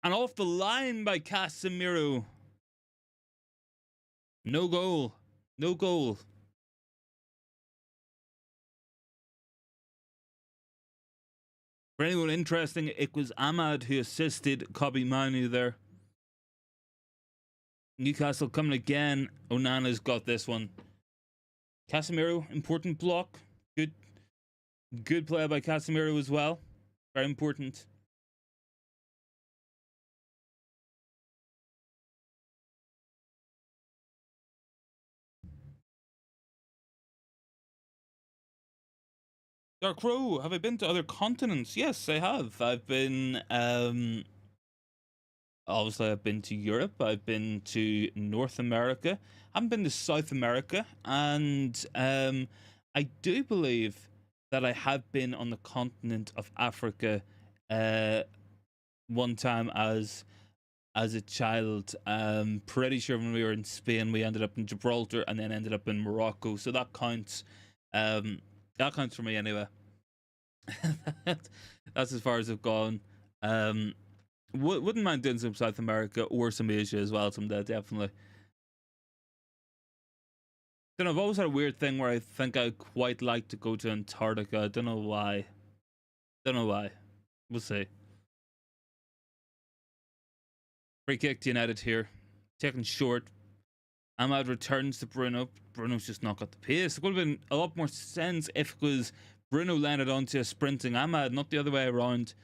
And off the line by Casemiro. No goal. No goal. For anyone interesting, it was Ahmad who assisted Kobbie Mainoo there. Newcastle coming again. Onana's got this one. Casemiro, important block. Good play by Casemiro as well. Very important. Dark Crow, have I been to other continents? Yes, I have. I've been, obviously I've been to Europe, I've been to North America, I haven't been to South America, and I do believe that I have been on the continent of Africa one time as a child. Pretty sure when we were in Spain, we ended up in Gibraltar and then ended up in Morocco, so that counts. That counts for me anyway. That's as far as I've gone. Wouldn't mind doing some South America or some Asia as well someday, definitely. Then I've always had a weird thing where I think I'd quite like to go to Antarctica. I don't know why. Don't know why. We'll see. Free kick to United here. Taken short. Ahmad returns to Bruno. Bruno's just not got the pace. It would have been a lot more sense if it was Bruno landed onto a sprinting Ahmad, not the other way around.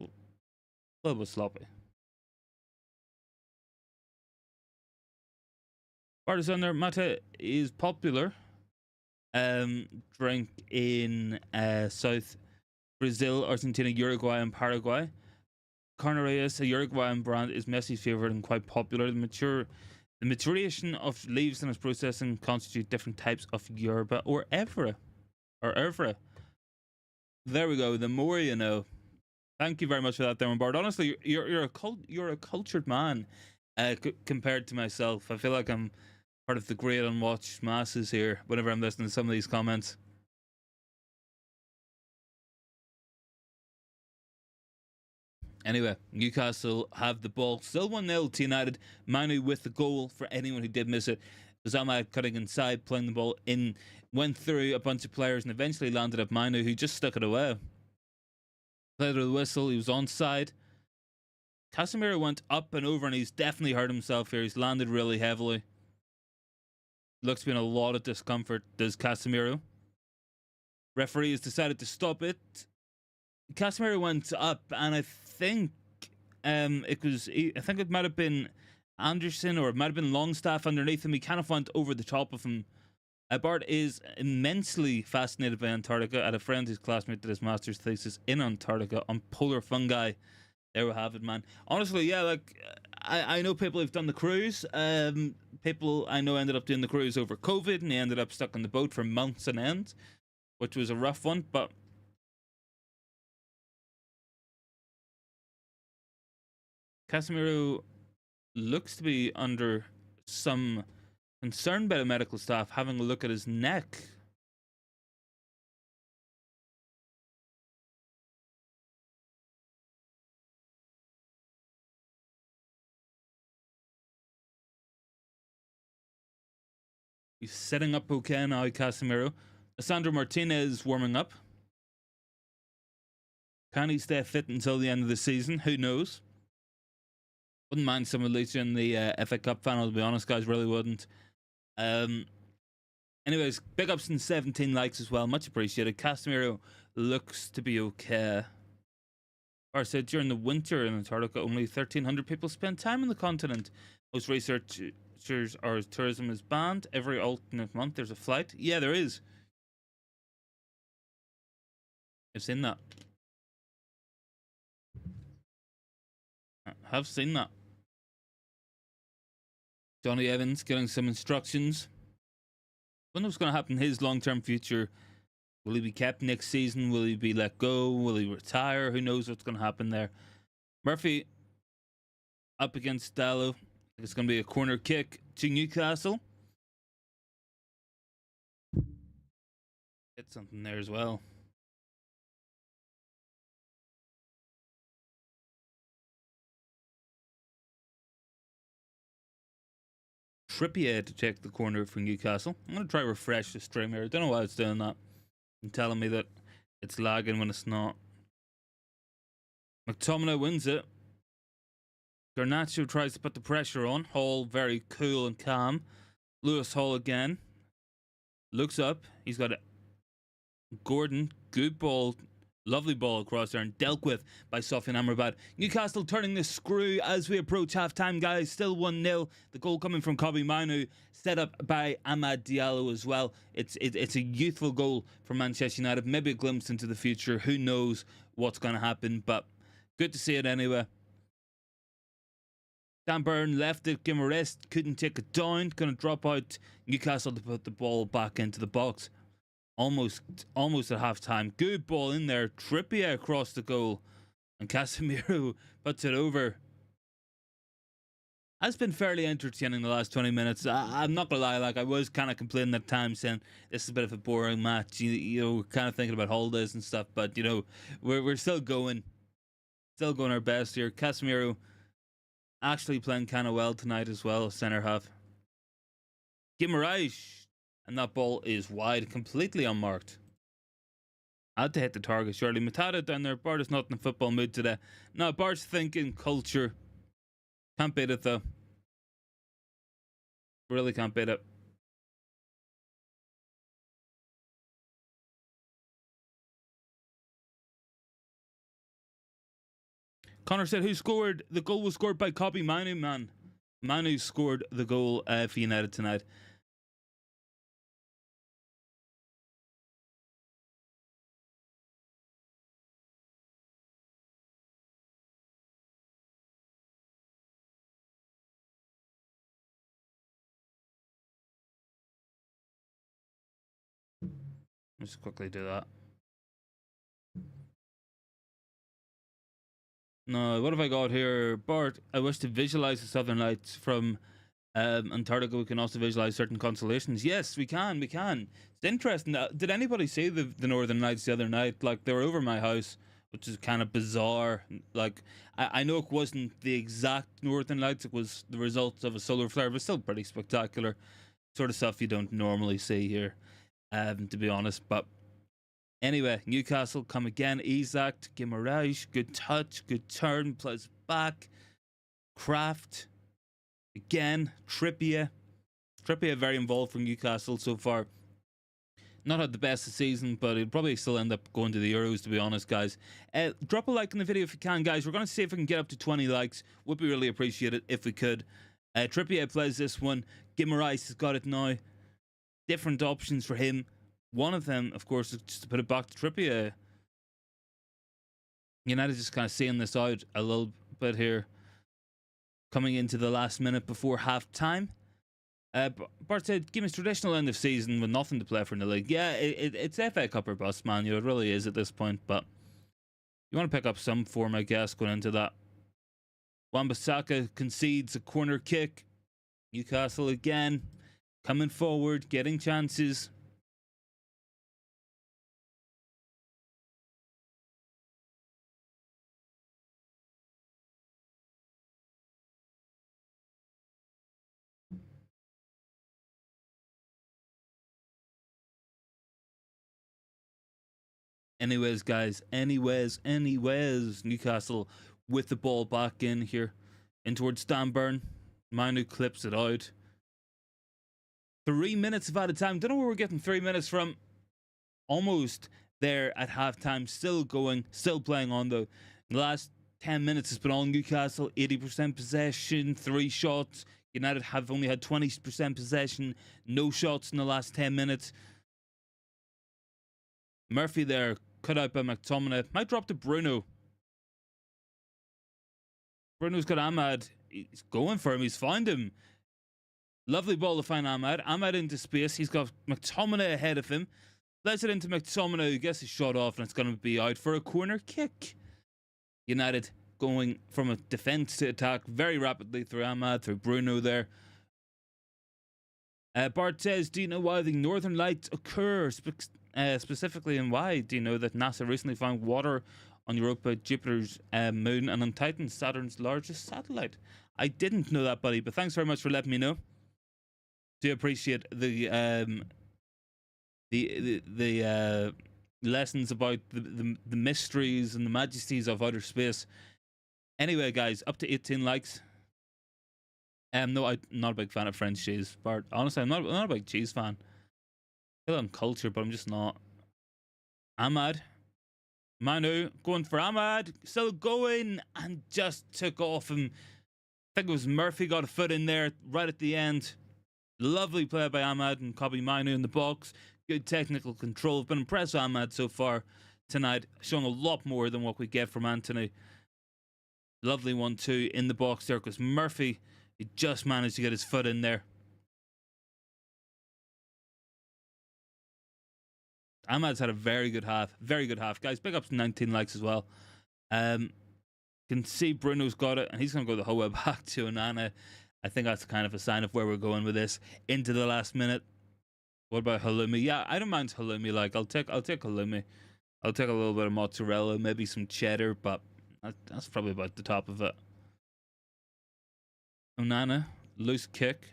A little bit sloppy. Partisan there, Mate is popular drink in South Brazil, Argentina, Uruguay, and Paraguay. Carnareas, a Uruguayan brand, is Messi's favorite and quite popular. The maturation of leaves and its processing constitute different types of yerba or evra. There we go. The more you know. Thank you very much for that, there, Bard. Honestly, you're a cultured man compared to myself. I feel like I'm part of the great unwatched masses here whenever I'm listening to some of these comments. Anyway, Newcastle have the ball. Still 1-0 to United. Mainoo with the goal for anyone who did miss it. Ahmad cutting inside, playing the ball in, went through a bunch of players and eventually landed at Mainoo, who just stuck it away. Played with the whistle, he was onside. Casemiro went up and over and he's definitely hurt himself here. He's landed really heavily. Looks to be in a lot of discomfort, does Casemiro. Referee has decided to stop it. Casemiro went up, and I think it might have been Anderson, or it might have been Longstaff underneath him. He kind of went over the top of him. Bart is immensely fascinated by Antarctica. I had a friend whose classmate did his master's thesis in Antarctica on polar fungi. There we have it, man. Honestly, yeah, like I know people who've done the cruise. People I know ended up doing the cruise over COVID, and they ended up stuck on the boat for months on end, which was a rough one, but Casemiro looks to be under some concern by the medical staff, having a look at his neck. He's setting up okay now, Casemiro. Sandro Martinez warming up. Can he stay fit until the end of the season? Who knows? Wouldn't mind some of in the FA Cup final, to be honest, guys. Really wouldn't. Anyways, big ups and 17 likes as well. Much appreciated. Casemiro looks to be okay. Or said during the winter in Antarctica, only 1,300 people spend time on the continent. Most researchers are tourism is banned. Every alternate month there's a flight. Yeah, there is. I've seen that. I have seen that. Johnny Evans getting some instructions. Wonder what's going to happen in his long-term future. Will he be kept next season? Will he be let go? Will he retire? Who knows what's going to happen there. Murphy up against Dallo. It's going to be a corner kick to Newcastle. Hit something there as well. Trippier to take the corner for Newcastle. I'm going to try to refresh the stream here. I don't know why it's doing that. It's telling me that it's lagging when it's not. McTominay wins it. Garnacho tries to put the pressure on. Hall very cool and calm. Lewis Hall again. Looks up. He's got it. Gordon. Good ball. Lovely ball across there and dealt with by Sofian Amrabat. Newcastle turning the screw as we approach half-time, guys. Still 1-0. The goal coming from Kobbie Mainoo, set up by Amad Diallo as well. It's a youthful goal for Manchester United. Maybe a glimpse into the future. Who knows what's going to happen, but good to see it anyway. Dan Burn left it, give him a rest, couldn't take it down. Going to drop out Newcastle to put the ball back into the box. Almost at half-time. Good ball in there. Trippier across the goal. And Casemiro puts it over. Has been fairly entertaining the last 20 minutes. I'm not going to lie, like I was kind of complaining at times saying this is a bit of a boring match. You know, we're kind of thinking about holidays and stuff. But, you know, we're still going. Still going our best here. Casemiro actually playing kind of well tonight as well, centre half. Guimaraes. And that ball is wide, completely unmarked. I had to hit the target, surely. Matata down there. Bart is not in the football mood today. No, Bart's thinking culture. Can't beat it, though. Really can't beat it. Connor said, who scored? The goal was scored by Kobbie Mainoo, man. Mainoo scored the goal for United tonight. Let's quickly do that. No, what have I got here? Bart, I wish to visualize the Southern Lights from Antarctica. We can also visualize certain constellations. Yes, we can. It's interesting. Did anybody see the Northern Lights the other night? Like, they were over my house, which is kind of bizarre. Like, I know it wasn't the exact Northern Lights. It was the results of a solar flare, but still pretty spectacular. Sort of stuff you don't normally see here, to be honest. But anyway, Newcastle come again. Isak, Guimaraes, good touch, good turn, plays back. Kraft, again, Trippier. Trippier very involved for Newcastle so far. Not had the best of the season, but he'll probably still end up going to the Euros, to be honest, guys. Drop a like in the video if you can, guys. We're going to see if we can get up to 20 likes. Would be really appreciated if we could. Trippier plays this one. Guimaraes has got it now. Different options for him. One of them, of course, is just to put it back to Trippier. United just kind of seeing this out a little bit here. Coming into the last minute before half-time. Bart said, game is traditional end of season with nothing to play for in the league. Yeah, it's FA Cup or bust, man. You know, it really is at this point. But you want to pick up some form, I guess, going into that. Wan-Bissaka concedes a corner kick. Newcastle again. Coming forward, getting chances. Anyways, guys. Anyways. Newcastle with the ball back in here. In towards Stanburn. Mainoo clips it out. 3 minutes of added time. Don't know where we're getting 3 minutes from. Almost there at halftime. Still going. Still playing on, though. The last 10 minutes has been all Newcastle, 80% possession, 3 shots. United have only had 20% possession, no shots in the last 10 minutes. Murphy there, cut out by McTominay. Might drop to Bruno. Bruno's got Ahmad. He's going for him. He's found him. Lovely ball to find Ahmad. Ahmad into space. He's got McTominay ahead of him. Lets it into McTominay, who gets his shot off, and it's going to be out for a corner kick. United going from a defence to attack very rapidly through Ahmad, through Bruno there. Bart says, do you know why the Northern Lights occur? Specifically, and why? Do you know that NASA recently found water on Europa, Jupiter's moon, and on Titan, Saturn's largest satellite? I didn't know that, buddy, but thanks very much for letting me know. Do appreciate the lessons about the mysteries and the majesties of outer space. Anyway, guys, up to 18 likes. No, I'm not a big fan of French cheese, Bart. Honestly, I'm not a big cheese fan. I feel I'm cultured, but I'm just not. Ahmad. Manu going for Ahmad. Still going, and just took off him. I think it was Murphy got a foot in there right at the end. Lovely play by Ahmad and Kobe Manu in the box. Good technical control. I've been impressed with Ahmad so far tonight. Showing a lot more than what we get from Anthony. Lovely 1-2 in the box there, because Murphy, he just managed to get his foot in there. Ahmad's had a very good half. Very good half. Guys, big ups to 19 likes as well. Can see Bruno's got it, and he's going to go the whole way back to Onana. I think that's kind of a sign of where we're going with this into the last minute. What about halloumi? Yeah, I don't mind halloumi. Like, I'll take halloumi. I'll take a little bit of mozzarella, maybe some cheddar, but that's probably about the top of it. Onana, loose kick.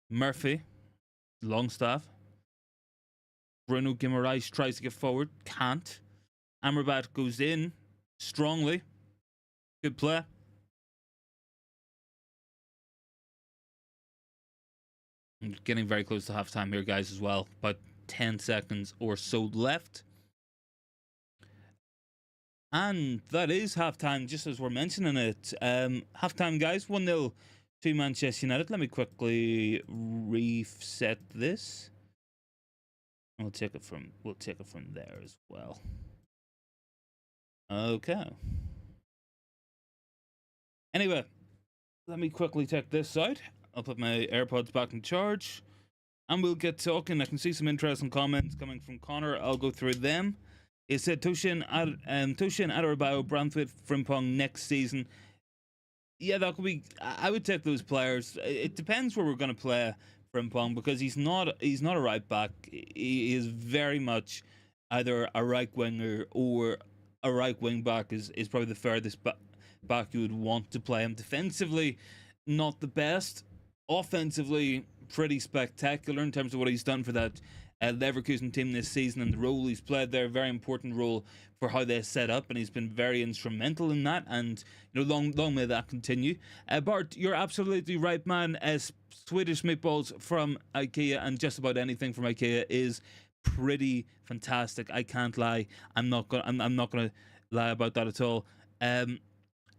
Murphy, Longstaff. Bruno Guimaraes tries to get forward, can't. Amrabat goes in strongly. Good play. I'm getting very close to halftime here, guys, as well. About 10 seconds or so left. And that is halftime, just as we're mentioning it. Halftime, guys, 1-0 to Manchester United. Let me quickly reset this. We'll take it from there as well. Okay. Anyway, let me quickly take this out. I'll put my AirPods back in charge, and we'll get talking. I can see some interesting comments coming from Connor. I'll go through them. It said Toshin Adarabao, Brantford, Frimpong next season. Yeah, that could be. I would take those players. It depends where we're going to play Frimpong, because he's not a right back. He is very much either a right winger or a right wing back is probably the furthest back you would want to play him. Defensively, not the best. Offensively, pretty spectacular in terms of what he's done for that Leverkusen team this season and the role he's played there. Very important role for how they set up, and he's been very instrumental in that. And you know, long may that continue. Bart, you're absolutely right, man. Swedish meatballs from IKEA and just about anything from IKEA is pretty fantastic. I can't lie. I'm not gonna lie about that at all.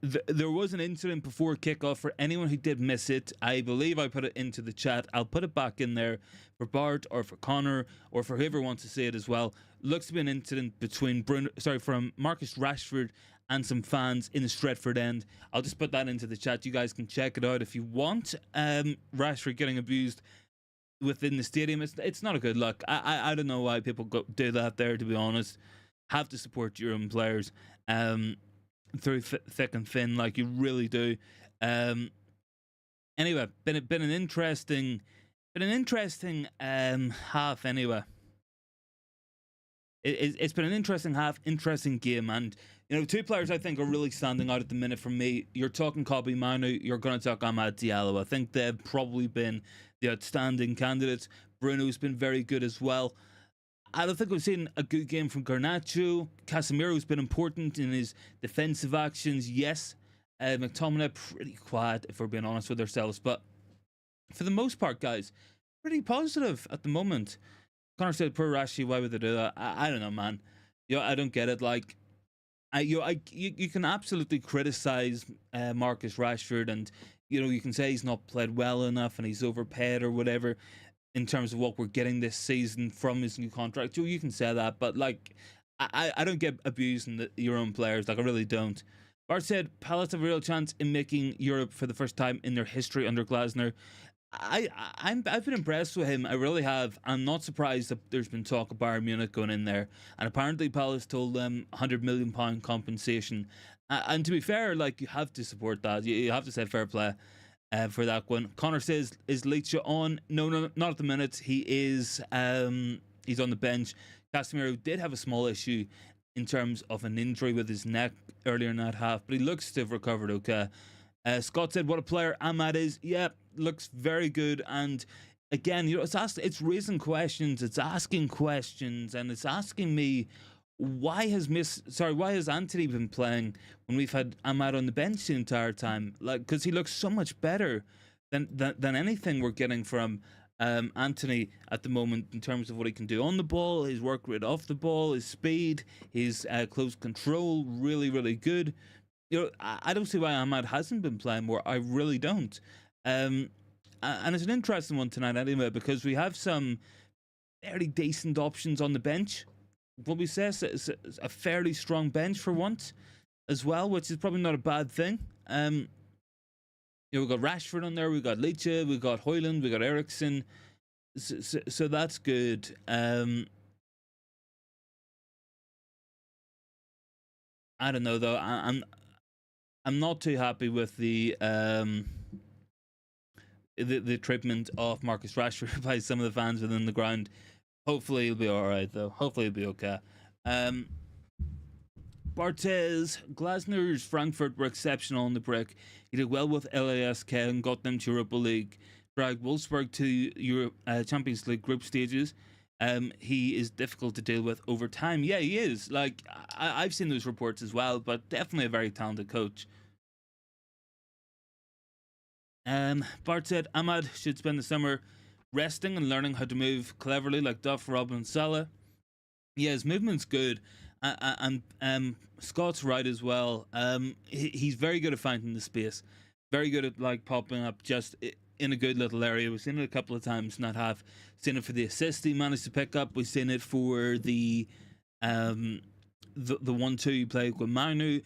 There was an incident before kickoff. For anyone who did miss it, I believe I put it into the chat. I'll put it back in there for Bart or for Connor or for whoever wants to see it as well. Looks to be an incident between from Marcus Rashford and some fans in the Stretford end. I'll just put that into the chat. You guys can check it out if you want. Rashford getting abused within the stadium. It's not a good look. I don't know why people do that there, to be honest. Have to support your own players. Through thick and thin, like you really do. Anyway, been an interesting half. Anyway, it's been an interesting half, interesting game, and you know, two players I think are really standing out at the minute for me. You're talking Kobe Manu, you're going to talk Amad Diallo. I think they've probably been the outstanding candidates. Bruno's been very good as well. I don't think we've seen a good game from Garnacho. Casemiro's been important in his defensive actions, yes. McTominay, pretty quiet, if we're being honest with ourselves. But for the most part, guys, pretty positive at the moment. Connor said, poor Rashi, why would they do that? I don't know, man. I don't get it. Like, You can absolutely criticize Marcus Rashford, and you can say he's not played well enough and he's overpaid or whatever in terms of what we're getting this season from his new contract. You can say that, but like I don't get abusing your own players. Like, I really don't. Bart said Palace have a real chance in making Europe for the first time in their history under Glasner. I've been impressed with him. I really have. I'm not surprised that there's been talk of Bayern Munich going in there, and apparently Palace told them £100 million compensation. And to be fair, like, you have to support that. You have to say fair play for that one. Connor says, is Leach on? No, not at the minute. He is. He's on the bench. Casemiro did have a small issue in terms of an injury with his neck earlier in that half, but he looks to have recovered okay. Scott said, what a player Ahmad is. Yeah, looks very good. And again, it's raising questions, it's asking questions, and it's asking me, why has Anthony been playing when we've had Ahmad on the bench the entire time? Like, because he looks so much better than anything we're getting from Anthony at the moment in terms of what he can do on the ball, his work rate off the ball, his speed, his close control, really, really good. I don't see why Ahmad hasn't been playing more. I really don't. And it's an interesting one tonight anyway, because we have some fairly decent options on the bench. What we say is a fairly strong bench for once as well, which is probably not a bad thing. We've got Rashford on there, we've got Leach, we've got Hojlund, we've got Eriksen. So that's good. I don't know though. I'm not too happy with the treatment of Marcus Rashford by some of the fans within the ground. Hopefully he'll be alright though. Hopefully he'll be okay. Barthez, Glasner's Frankfurt were exceptional on the break. He did well with LASK and got them to Europa League. Dragged Wolfsburg to Champions League group stages. He is difficult to deal with over time. Yeah, he is. Like, I've seen those reports as well, but definitely a very talented coach. Bart said Ahmad should spend the summer resting and learning how to move cleverly like Duff, Robin, and Salah. Yeah, his movement's good. And Scott's right as well. He's very good at finding the space. Very good at like popping up just in a good little area. We've seen it a couple of times. Not have seen it for the assist he managed to pick up. We've seen it for the 1-2 he played with Manu.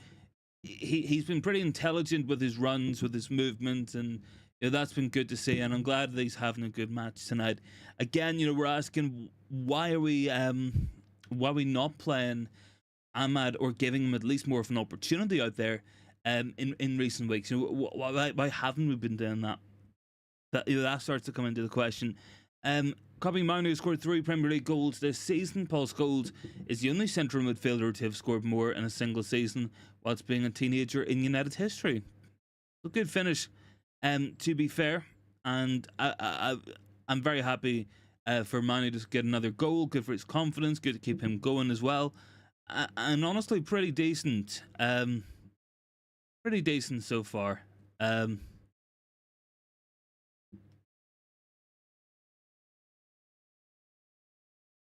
He's been pretty intelligent with his runs, with his movement, and that's been good to see. And I'm glad that he's having a good match tonight. Again, we're asking, why are we not playing Ahmad or giving him at least more of an opportunity out there in recent weeks? Why haven't we been doing that? That starts to come into the question. Copy Manu scored 3 Premier League goals this season. Paul Scholes is the only central midfielder to have scored more in a single season whilst being a teenager in United history. A good finish, to be fair, and I'm very happy for Manu to get another goal. Good for his confidence. Good to keep him going as well. And honestly, pretty decent. Pretty decent so far.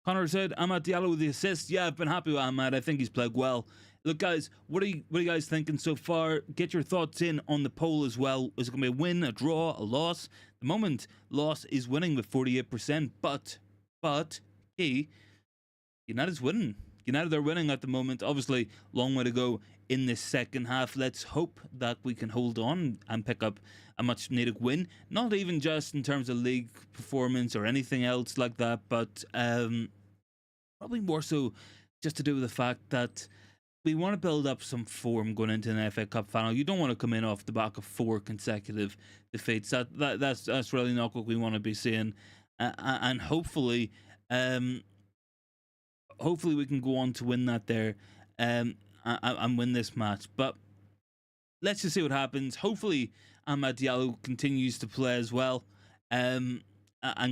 Connor said, Amad Diallo with the assist. Yeah, I've been happy with Amad. I think he's played well. Look, guys, what are you guys thinking so far? Get your thoughts in on the poll as well. Is it going to be a win, a draw, a loss? The moment, loss is winning with 48%, but United's winning. United are winning at the moment. Obviously, long way to go in this second half. Let's hope that we can hold on and pick up a much needed win. Not even just in terms of league performance or anything else like that, but probably more so just to do with the fact that we want to build up some form going into an FA Cup final. You don't want to come in off the back of 4 consecutive defeats. That's really not what we want to be seeing. And hopefully we can go on to win that there and win this match. But let's just see what happens. Hopefully Amad Diallo continues to play as well and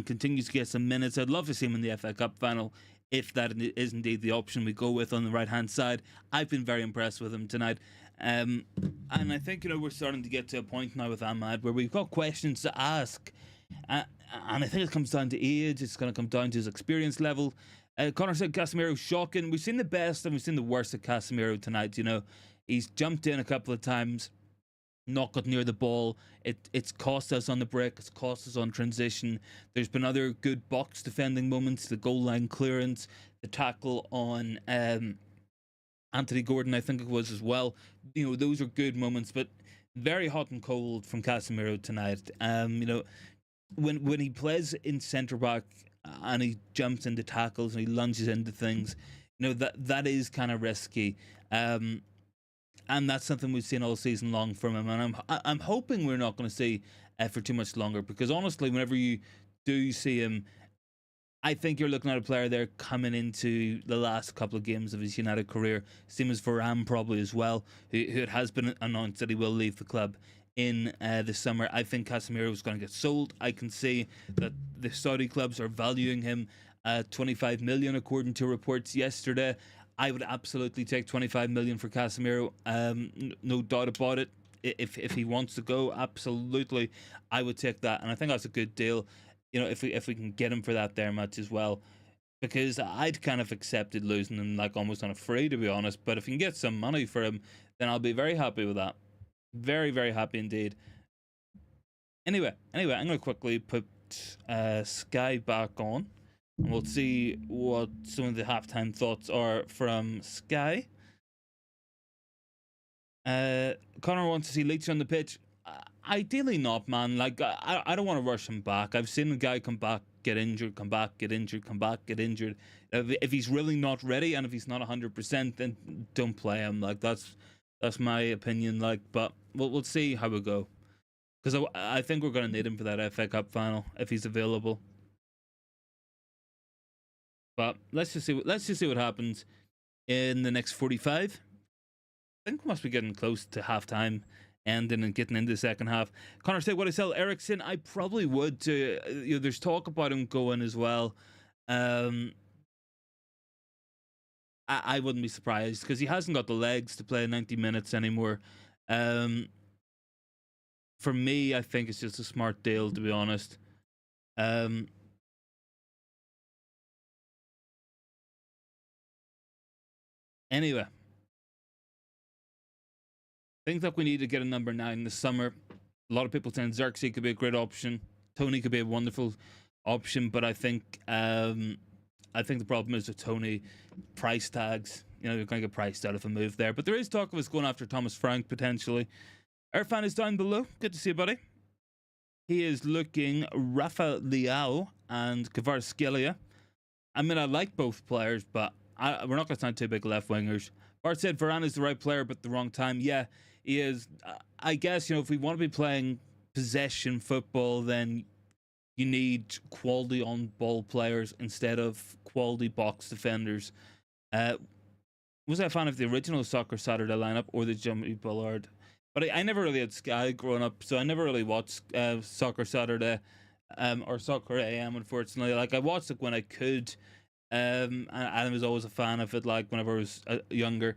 continues to get some minutes. I'd love to see him in the FA Cup final if that is indeed the option we go with on the right-hand side. I've been very impressed with him tonight. And I think, we're starting to get to a point now with Amad where we've got questions to ask. And I think it comes down to age. It's going to come down to his experience level. Connor said Casemiro shocking. We've seen the best and we've seen the worst of Casemiro tonight. You know, he's jumped in a couple of times, not got near the ball. It's cost us on the break. It's cost us on transition. There's been other good box defending moments. The goal line clearance, the tackle on Anthony Gordon, I think it was as well. You know, those are good moments, but very hot and cold from Casemiro tonight. You know, when he plays in centre back and he jumps into tackles and he lunges into things, you know that is kind of risky. And that's something we've seen all season long from him. And I'm hoping we're not going to see for too much longer, because honestly, whenever you do see him, I think you're looking at a player there coming into the last couple of games of his United career. Same as Varane probably as well, who it has been announced that he will leave the club in the summer. I think Casemiro is going to get sold. I can see that the Saudi clubs are valuing him at 25 million according to reports yesterday. I would absolutely take 25 million for Casemiro. No doubt about it. If he wants to go, absolutely, I would take that, and I think that's a good deal. You know, if we can get him for that there much as well, because I'd kind of accepted losing him like almost on a free, to be honest. But if you can get some money for him, then I'll be very happy with that. Very, very happy indeed. Anyway, I'm gonna quickly put Sky back on, and we'll see what some of the halftime thoughts are from Sky. Connor wants to see Leach on the pitch. Ideally not, man. Like, I don't want to rush him back. I've seen the guy come back, get injured, come back, get injured, come back, get injured. If he's really not ready and if he's not 100%, then don't play him. Like, that's my opinion. Like, but we'll see how we go, because I think we're gonna need him for that FA Cup final if he's available. But let's just see what happens in the next 45. I think we must be getting close to half time ending and getting into the second half. Connor said, would I sell Ericsson? I probably would. You know, there's talk about him going as well. I wouldn't be surprised, because he hasn't got the legs to play 90 minutes anymore. For me, I think it's just a smart deal, to be honest. Anyway, I think that we need to get a number 9 this summer. A lot of people saying Xerxes could be a great option. Tony could be a wonderful option, but I think the problem is with Tony, price tags. You know, you're going to get priced out of a move there. But there is talk of us going after Thomas Frank potentially. Irfan is down below. Good to see you, buddy. He is looking Rafa Leao and Kvaratskhelia. I mean, I like both players, but we're not going to sign two big left wingers. Bart said Varane is the right player, but the wrong time. Yeah, he is. I guess, you know, if we want to be playing possession football, then you need quality on ball players instead of quality box defenders. Was I a fan of the original Soccer Saturday lineup or the Jimmy Bullard? But I never really had Sky growing up, so I never really watched Soccer Saturday or Soccer AM, unfortunately. Like, I watched it when I could, and I was always a fan of it, like, whenever I was younger.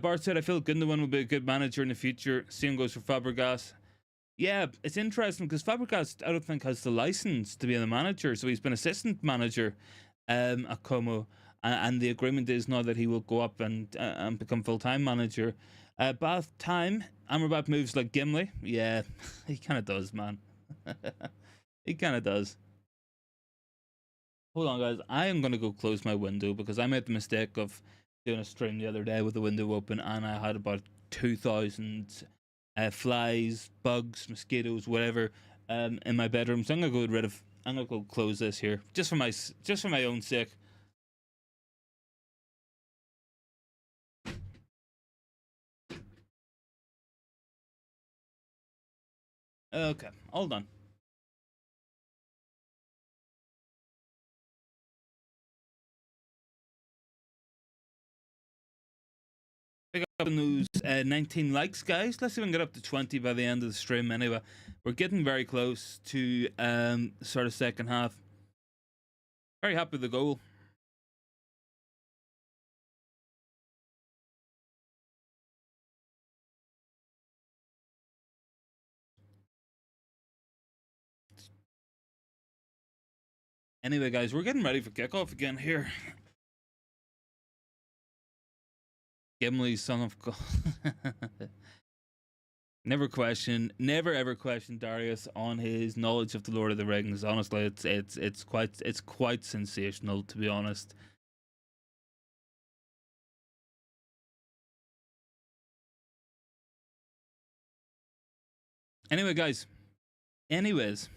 Bart said, I feel Gundogan will be a good manager in the future. Same goes for Fabregas. Yeah, it's interesting because Fabregas, I don't think, has the license to be the manager, so he's been assistant manager at Como, and the agreement is now that he will go up and become full-time manager. Bath time, Amrabat moves like Gimli. Yeah, he kind of does, man. He kind of does. Hold on, guys. I am going to go close my window because I made the mistake of doing a stream the other day with the window open, and I had about 2,000 flies, bugs, mosquitoes, whatever, in my bedroom. So I'm gonna go close this here, just for my own sake. Okay, hold on. Pick up the news. 19 likes, guys. Let's see if we can get up to 20 by the end of the stream. Anyway, we're getting very close to sort of second half. Very happy with the goal. Anyway, guys, we're getting ready for kickoff again here. Gimli, son of God. Never ever question Darius on his knowledge of the Lord of the Rings. Honestly, it's quite sensational, to be honest. Anyway, guys. Anyways,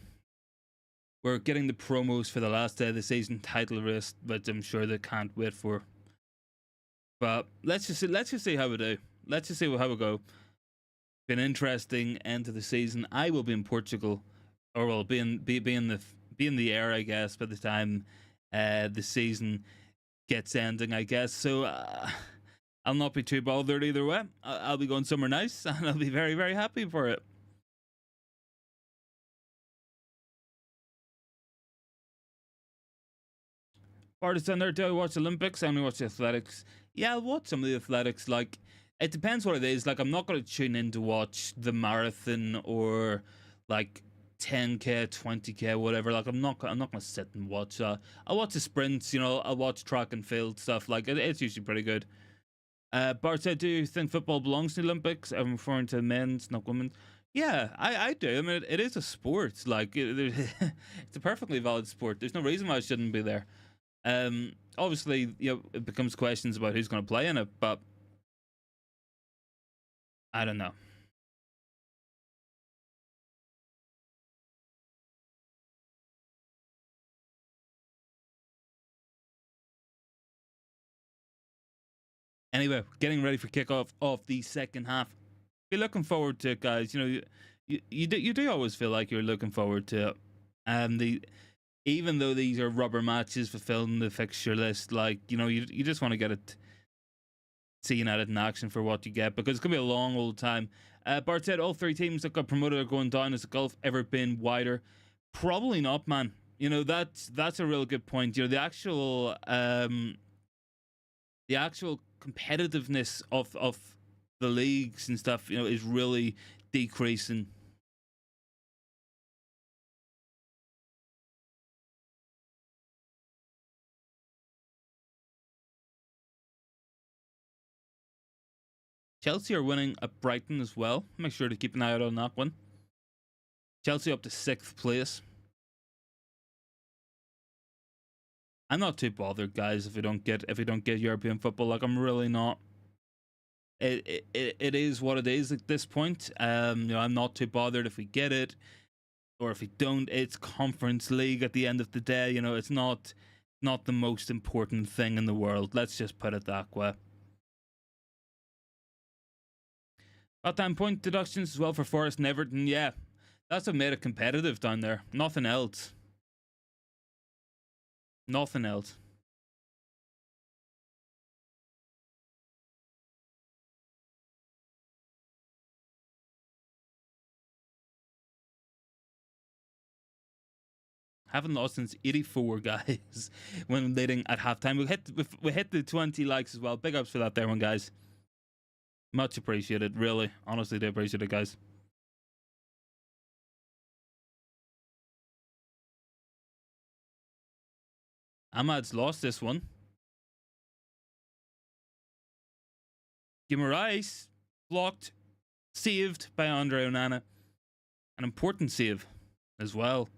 we're getting the promos for the last day of the season title race, which I'm sure they can't wait for. But let's just see how we do. Let's just see how we go. Been interesting end of the season. I will be in Portugal, or will be in the air, I guess, by the time the season gets ending, I guess. So I'll not be too bothered either way. I'll be going somewhere nice, and I'll be very, very happy for it. Partisan there, do I watch Olympics? I only watch the athletics. Yeah, I'll watch some of the athletics. Like, it depends what it is. Like, I'm not going to tune in to watch the marathon or like 10k, 20k, whatever. Like, I'm not going to sit and watch. I'll watch the sprints. You know, I'll watch track and field stuff. Like, it's usually pretty good. Bart said, "Do you think football belongs to the Olympics?" I'm referring to men's, not women's. Yeah, I do. I mean, it is a sport. Like, it's a perfectly valid sport. There's no reason why it shouldn't be there. Obviously, you know, it becomes questions about who's going to play in it, but I don't know. Anyway, getting ready for kickoff of the second half. Be looking forward to it, guys. You know, you do always feel like you're looking forward to it. Even though these are rubber matches fulfilling the fixture list, like, you know, you just want to get it seen at it in action for what you get, because it's gonna be a long old time. Bart said all three teams that got promoted are going down. Has the gulf ever been wider? Probably not, man. You know, that's a real good point. You know, the actual competitiveness of the leagues and stuff, you know, is really decreasing. Chelsea are winning at Brighton as well. Make sure to keep an eye out on that one. Chelsea up to 6th place. I'm not too bothered, guys, if we don't get European football. Like, I'm really not. It is what it is at this point. You know, I'm not too bothered if we get it or if we don't. It's Conference League at the end of the day. You know, it's not the most important thing in the world. Let's just put it that way. About time point deductions as well for Forest and Everton. Yeah, that's what made it competitive down there. Nothing else. Nothing else. Haven't lost since '84, guys. When leading at halftime, we hit the 20 likes as well. Big ups for that, there, one, guys. Much appreciated, really. Honestly, do appreciate it, guys. Ahmad's lost this one. Guimaraes blocked, saved by Andre Onana. An important save as well.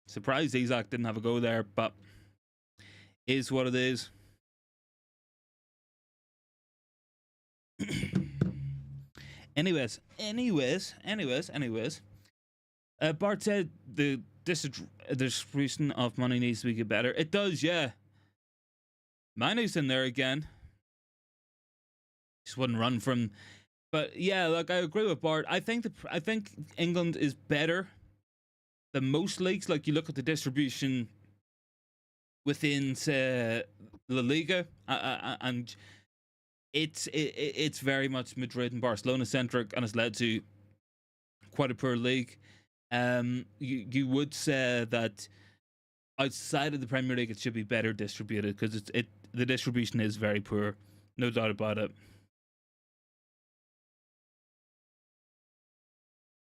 Surprised Isaac didn't have a go there, but is what it is. anyways. Bart said the distribution of money needs to be get better. It does, yeah. Manu's in there again. Just wouldn't run from. But yeah, like, I agree with Bart. I think England is better than most leagues. Like, you look at the distribution within, say, La Liga, and it's very much Madrid and Barcelona centric, and it's led to quite a poor league. You would say that outside of the Premier League, it should be better distributed, because the distribution is very poor, no doubt about it.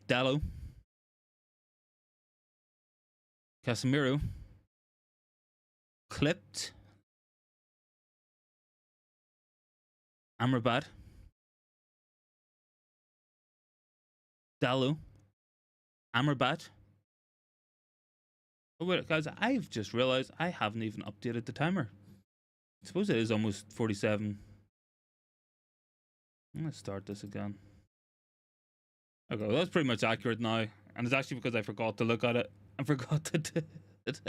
Dallo. Casemiro. Clipped. Amrabat. Dalu. Amrabat. Oh wait, guys, I've just realized I haven't even updated the timer. I suppose it is almost 47. I'm gonna start this again. Okay, well, that's pretty much accurate now. And it's actually because I forgot to look at it. I forgot to do it.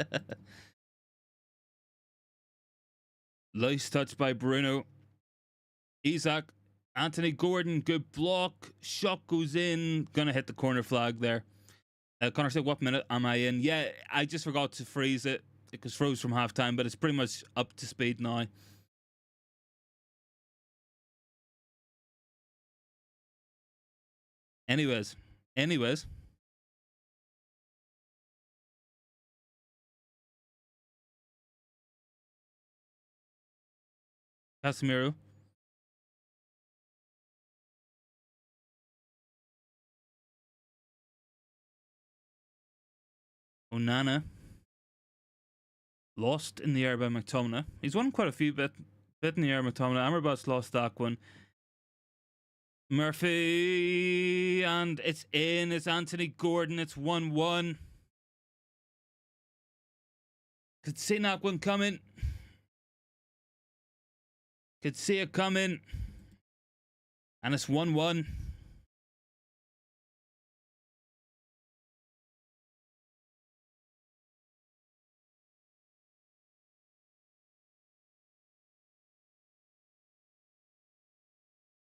Nice touch by Bruno. Isak. Anthony Gordon, good block. Shot goes in. Gonna hit the corner flag there. Connor said, what minute am I in? Yeah, I just forgot to freeze it. It was froze from halftime, but it's pretty much up to speed now. Anyways. Casemiro. Onana. Lost in the air by McTominay. He's won quite a few bit in the air, McTominay. Amrabat's lost that one. Murphy, and it's in. It's Anthony Gordon. It's 1-1. Could see that one coming. Could see it coming. And it's 1-1.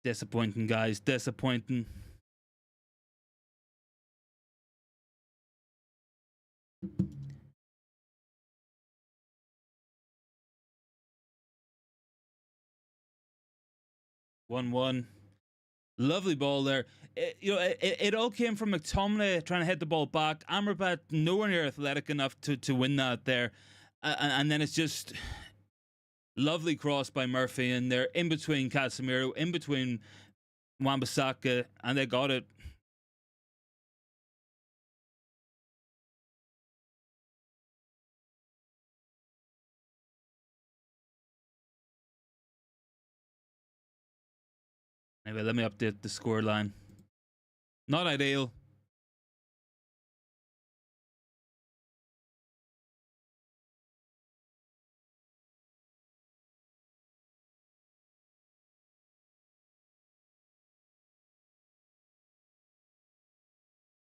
Disappointing, guys. Disappointing. One. Lovely ball there. It all came from McTominay trying to hit the ball back. Amrabat nowhere near athletic enough to win that there. And then it's just lovely cross by Murphy, and they're in between Casemiro, in between Wan-Bissaka, and they got it. Anyway, let me update the scoreline. Not ideal.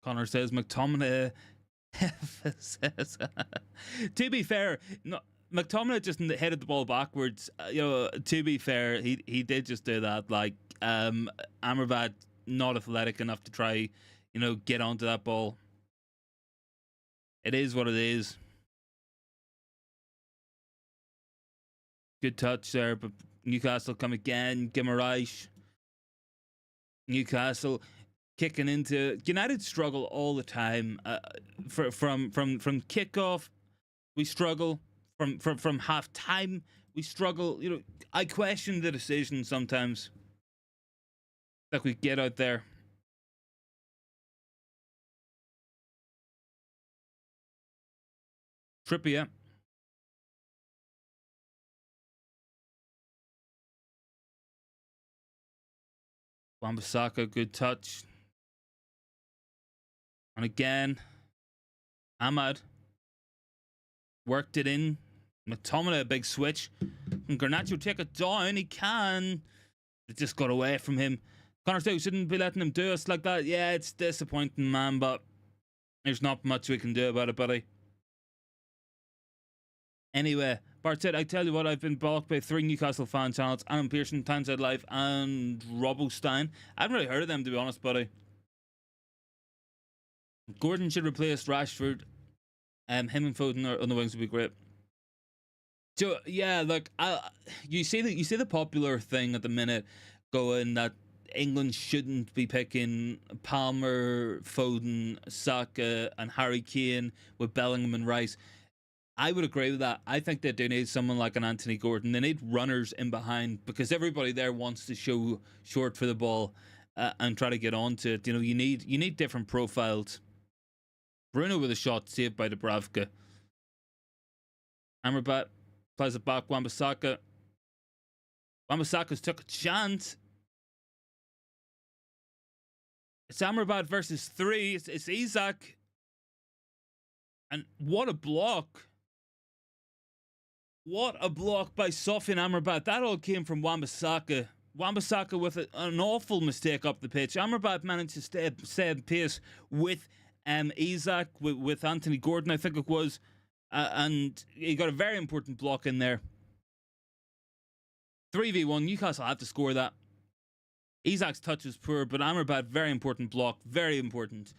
Connor says McTominay says to be fair, no, McTominay just headed the ball backwards. To be fair, he did just do that. Like Amrabat not athletic enough to try, get onto that ball. It is what it is. Good touch there, but Newcastle come again. Guimaraes. Newcastle kicking into United struggle all the time. From kickoff, we struggle. From half time, we struggle. I question the decision sometimes that we get out there. Trippier. Wan-Bissaka, good touch. And again, Ahmad worked it in. McTominay, a big switch. And Garnacho take it down. He can. It just got away from him. Connor said we shouldn't be letting him do us like that. Yeah, it's disappointing, man, but there's not much we can do about it, buddy. Anyway, Bart said, I tell you what, I've been blocked by 3 Newcastle fan channels, Alan Pearson, Tyneside Live, and Robostein. I haven't really heard of them, to be honest, buddy. Gordon should replace Rashford. Him and Foden on the wings would be great. So yeah, look, you see the popular thing at the minute going that England shouldn't be picking Palmer, Foden, Saka, and Harry Kane with Bellingham and Rice. I would agree with that. I think they do need someone like an Anthony Gordon. They need runners in behind because everybody there wants to show short for the ball and try to get onto it. You need different profiles. Bruno with a shot saved by Dubravka. Amrabat plays it back. Wan-Bissaka. Wan-Bissaka's took a chance. It's Amrabat versus 3. It's Isak. And what a block. What a block by Sofyan Amrabat. That all came from Wan-Bissaka. Wan-Bissaka with an awful mistake up the pitch. Amrabat managed to stay in pace with Isak, with Anthony Gordon, I think it was. And he got a very important block in there. 3v1. Newcastle had to score that. Isak's touch was poor, but Amrabat, very important block. Very important.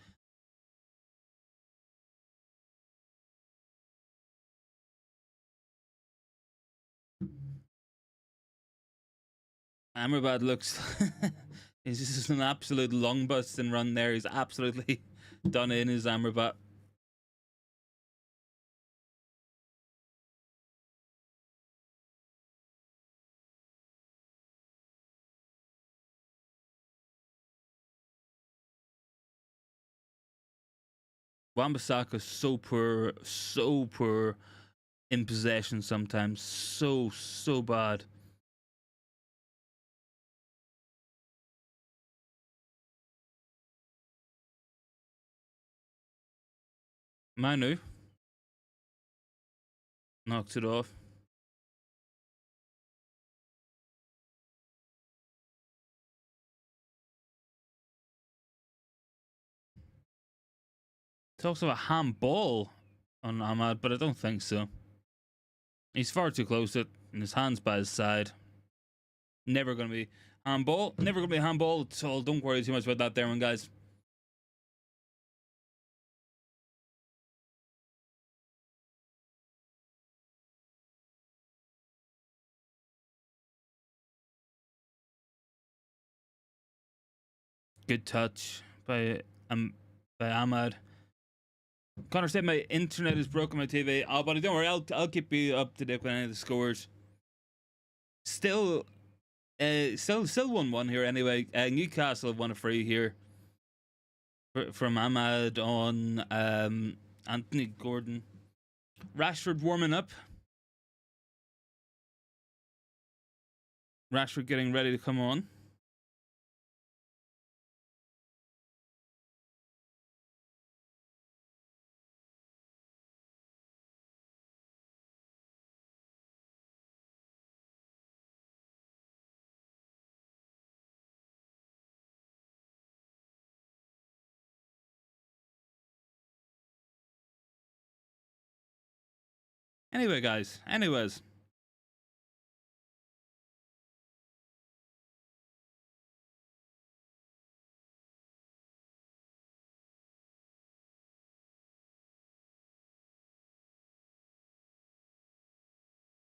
Amrabat looks... He's just an absolute long bust and run there. He's absolutely done in his Amrabat. Wan-Bissaka so poor in possession sometimes. So bad. Manu knocks it off. Talks of a handball on Ahmad, but I don't think so. He's far too close to it, and his hand's by his side. Never going to be handball. Never going to be handball at all. Don't worry too much about that there, one, guys. Good touch by Ahmad. Connor said my internet is broken, my TV. Oh, buddy, don't worry. I'll keep you up to date with any of the scores. Still 1-1 here anyway. Newcastle have won a free here from Ahmad on Anthony Gordon. Rashford warming up. Rashford getting ready to come on. Anyway, guys. Anyways.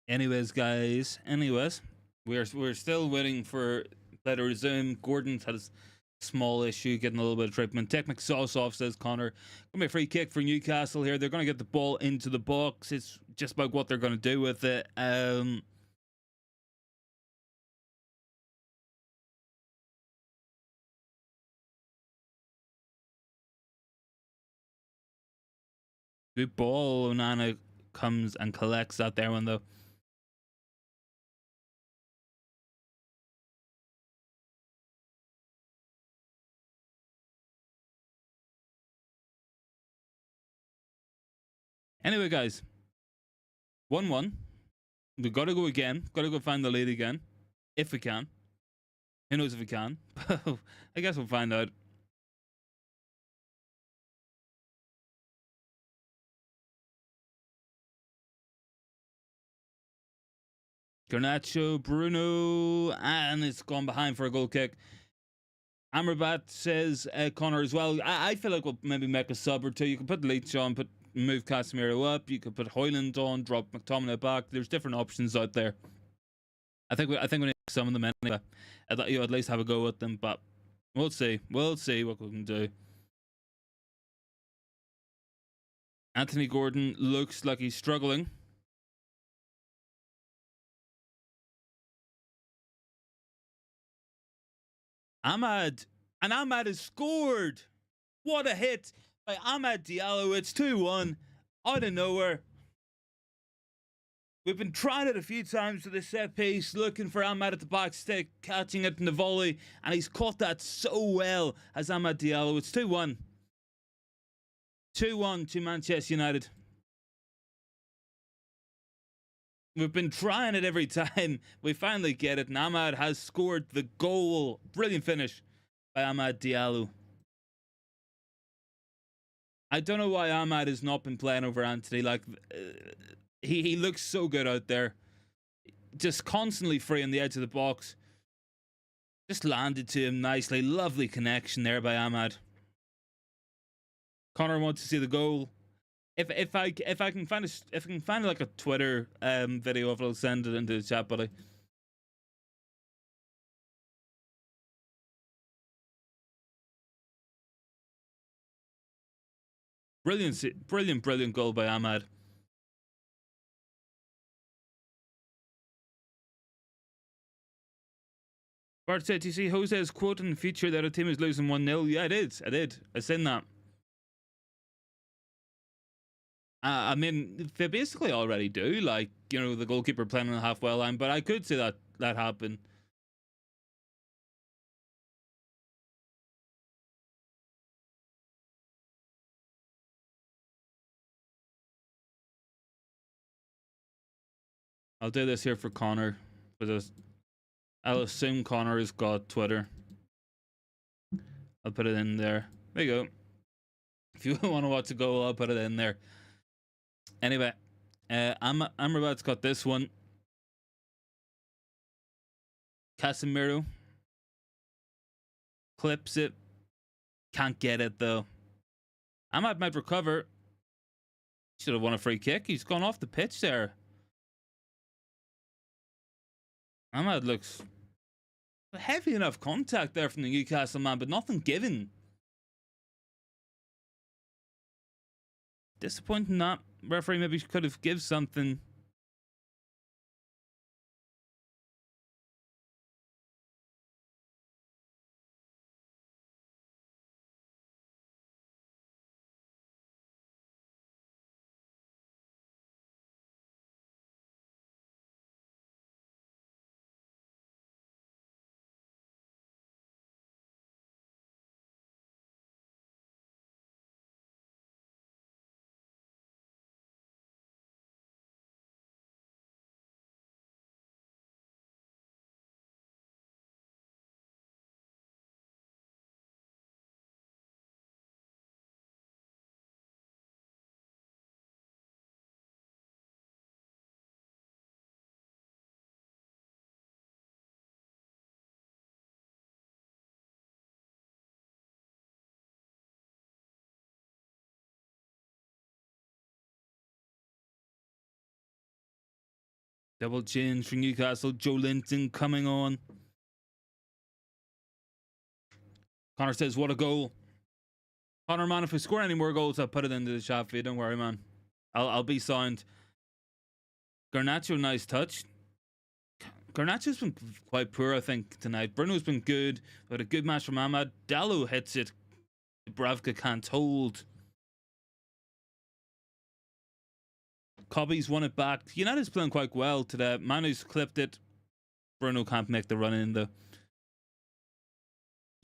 Anyways, guys. Anyways. We're still waiting for play to resume. Gordon's had a small issue, getting a little bit of treatment. Technic sauce off, says Connor. Gonna be a free kick for Newcastle here. They're gonna get the ball into the box. It's just about what they're gonna do with it. Good ball. Onana comes and collects that there one though. Anyway, guys. 1-1. We've got to go again. Got to go find the lead again. If we can. Who knows if we can? I guess we'll find out. Garnacho, Bruno, and it's gone behind for a goal kick. Amrabat says Connor as well. I feel like we'll maybe make a sub or two. You can put Leach on, move Casemiro up. You could put Hojlund on, drop McTominay back. There's different options out there. I think we need some of them anyway. At least have a go at them, but we'll see. We'll see what we can do. Anthony Gordon looks like he's struggling. Ahmad has scored. What a hit by Amad Diallo. It's 2-1 out of nowhere. We've been trying it a few times with the set piece, looking for Amad at the back stick, catching it in the volley, and he's caught that so well as Amad Diallo. It's 2-1. 2-1 to Manchester United. We've been trying it every time. We finally get it, and Amad has scored the goal. Brilliant finish by Amad Diallo. I don't know why Amad has not been playing over Anthony. Like, he looks so good out there. Just constantly free on the edge of the box. Just landed to him nicely. Lovely connection there by Amad. Connor wants to see the goal. If I can find like a Twitter video of it, I'll send it into the chat, buddy. Brilliant goal by Amad. Bart said, "Do you see Jose's quote in the future that a team is losing 1-0? Yeah, I did. I seen that. I mean, they basically already do. Like, you know, the goalkeeper playing on the halfway line, but I could see that happen. I'll do this here for Connor. I'll assume Connor has got Twitter. I'll put it in there. There you go. If you want to watch a goal, I'll put it in there. Anyway, Amrabat's got this one. Casemiro clips it. Can't get it though. Amad might recover. Should have won a free kick. He's gone off the pitch there. Amad looks heavy enough contact there from the Newcastle man, but nothing given. Disappointing that. Referee maybe could have given something. Double change for Newcastle. Joe Linton coming on. Connor says, what a goal. Connor, man, if we score any more goals, I'll put it into the chat for you. Don't worry, man. I'll be sound. Garnacho, nice touch. Garnacho's been quite poor, I think, tonight. Bruno's been good. We had a good match from Amad. Diallo hits it. Bravka can't hold. Cobby's won it back. United's playing quite well today. Manu's clipped it. Bruno can't make the run in though.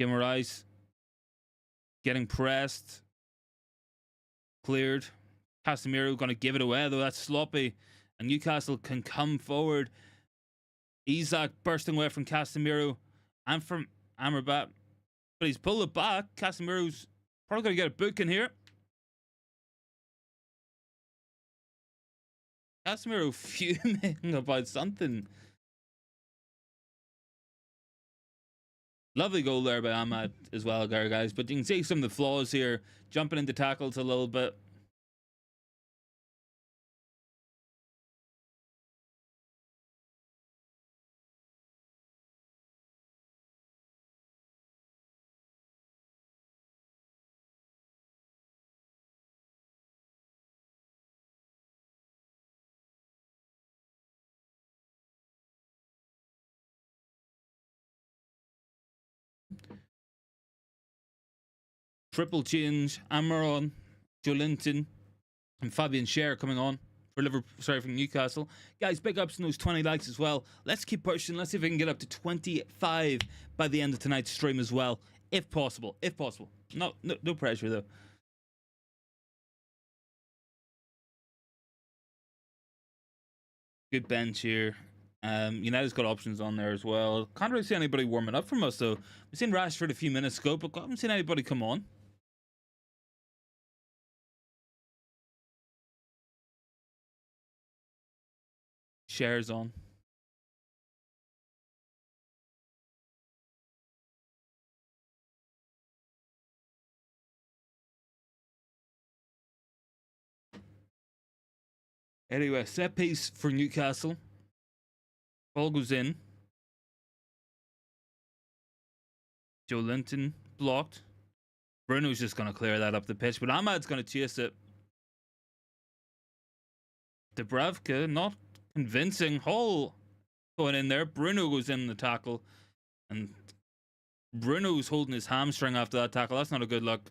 Guimaraes getting pressed. Cleared. Casemiro going to give it away though. That's sloppy. And Newcastle can come forward. Isak bursting away from Casemiro and from Amrabat. But he's pulled it back. Casemiro's probably going to get a book in here. Casemiro fuming about something. Lovely goal there by Amad as well, guys. But you can see some of the flaws here. Jumping into tackles a little bit. Triple change. Amaron, Joelinton, and Fabian Schär coming on for Liverpool. Sorry, from Newcastle. Guys, big ups on those 20 likes as well. Let's keep pushing. Let's see if we can get up to 25 by the end of tonight's stream as well, if possible. If possible. No pressure though. Good bench here. United's got options on there as well. Can't really see anybody warming up from us though. We've seen Rashford a few minutes ago, but I haven't seen anybody come on. Shares on. Anyway, set piece for Newcastle. Ball goes in. Joelinton blocked. Bruno's just going to clear that up the pitch, but Ahmad's going to chase it. Dubravka, not convincing. Hull going in there. Bruno goes in the tackle. And Bruno's holding his hamstring after that tackle. That's not a good look.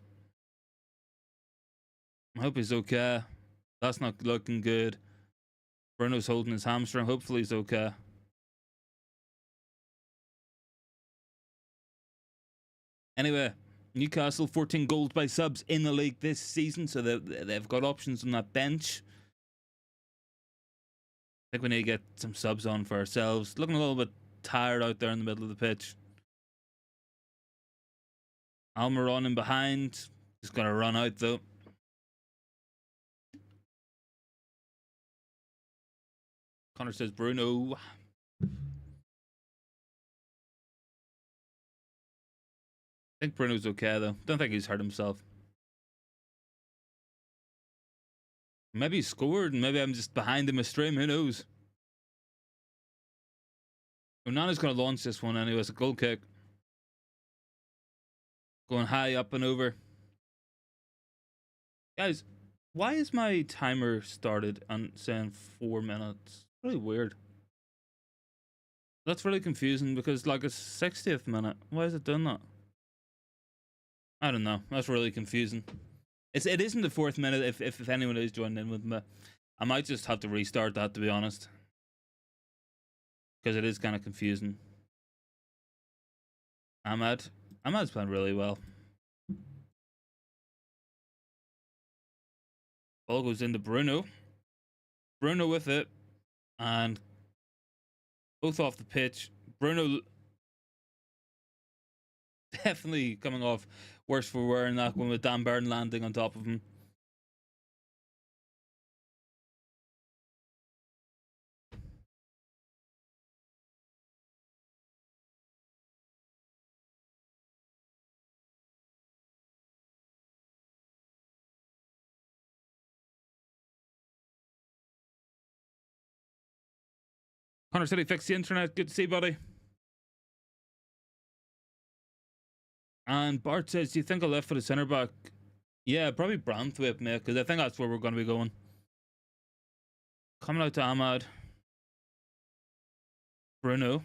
I hope he's okay. That's not looking good. Bruno's holding his hamstring. Hopefully he's okay. Anyway, Newcastle 14 goals by subs in the league this season, so they've got options on that bench. I think we need to get some subs on for ourselves. Looking a little bit tired out there in the middle of the pitch. Almiron in behind. Just got to run out though. Connor says Bruno. I think Bruno's okay though. Don't think he's hurt himself. Maybe he scored and maybe I'm just behind him a stream. Who knows? Onana's going to launch this one anyway. It's a goal kick. Going high up and over. Guys, why is my timer started on saying 4 minutes? Really weird. That's really confusing because like it's 60th minute. Why is it doing that? I don't know. That's really confusing. It isn't the 4th minute if anyone is joining in with me. I might just have to restart that to be honest. Because it is kind of confusing. Ahmad's playing really well. Ball goes into Bruno. Bruno with it. And both off the pitch. Bruno definitely coming off worse for wear in that one with Dan Burn landing on top of him. Connor said he fixed the internet. Good to see you, buddy. And Bart says, do you think I left for the centre back? Yeah, probably Branthwaite, mate, because I think that's where we're going to be going. Coming out to Ahmad. Bruno.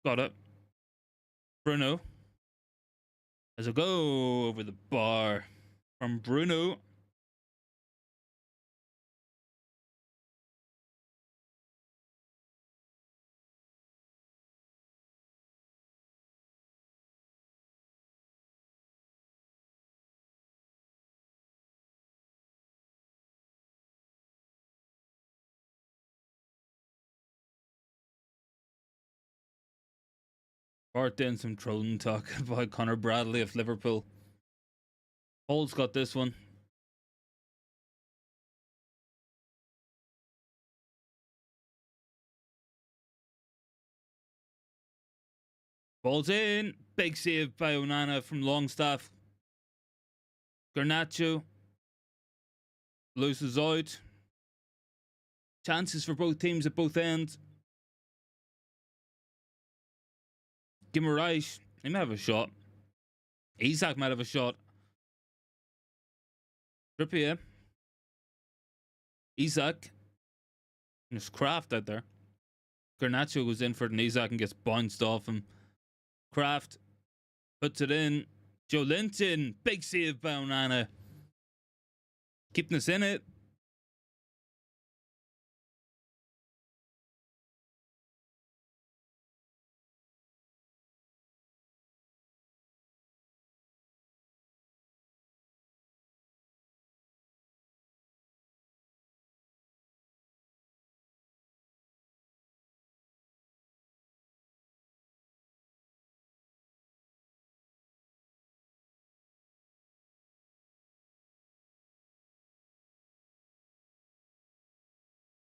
Got it. Bruno. As a go over the bar from Bruno. Bart doing some trolling talk about Connor Bradley of Liverpool. Hull's got this one. Ball's in. Big save by Onana from Longstaff. Garnacho loses out. Chances for both teams at both ends. Guimaraes, he might have a shot. Isak might have a shot. Trippier. Isak. There's Kraft out there. Garnacho goes in for it and Isak and gets bounced off him. Kraft puts it in. Joe Linton, big save by Onana. Keeping us in it.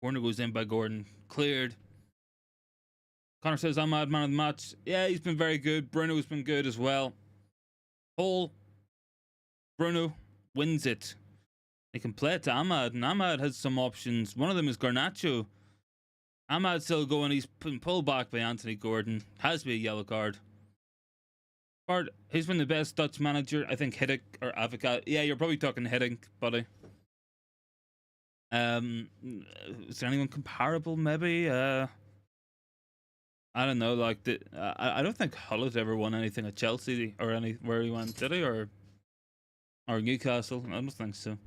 Warner goes in by Gordon. Cleared. Connor says, I'm man of the match. Yeah, he's been very good. Bruno's been good as well. Hole. Bruno wins it. They can play it to Ahmad, and Ahmad has some options. One of them is Garnacho. Ahmad's still going. He's been pulled back by Anthony Gordon. Has to be a yellow card. Bart, who's been the best Dutch manager? I think Hiddink or Avocat. Yeah, you're probably talking Hiddink, buddy. Is there anyone comparable? Maybe. I don't know. Like I don't think Hojlund ever won anything at Chelsea or anywhere he went, did he? Or Newcastle? I don't think so.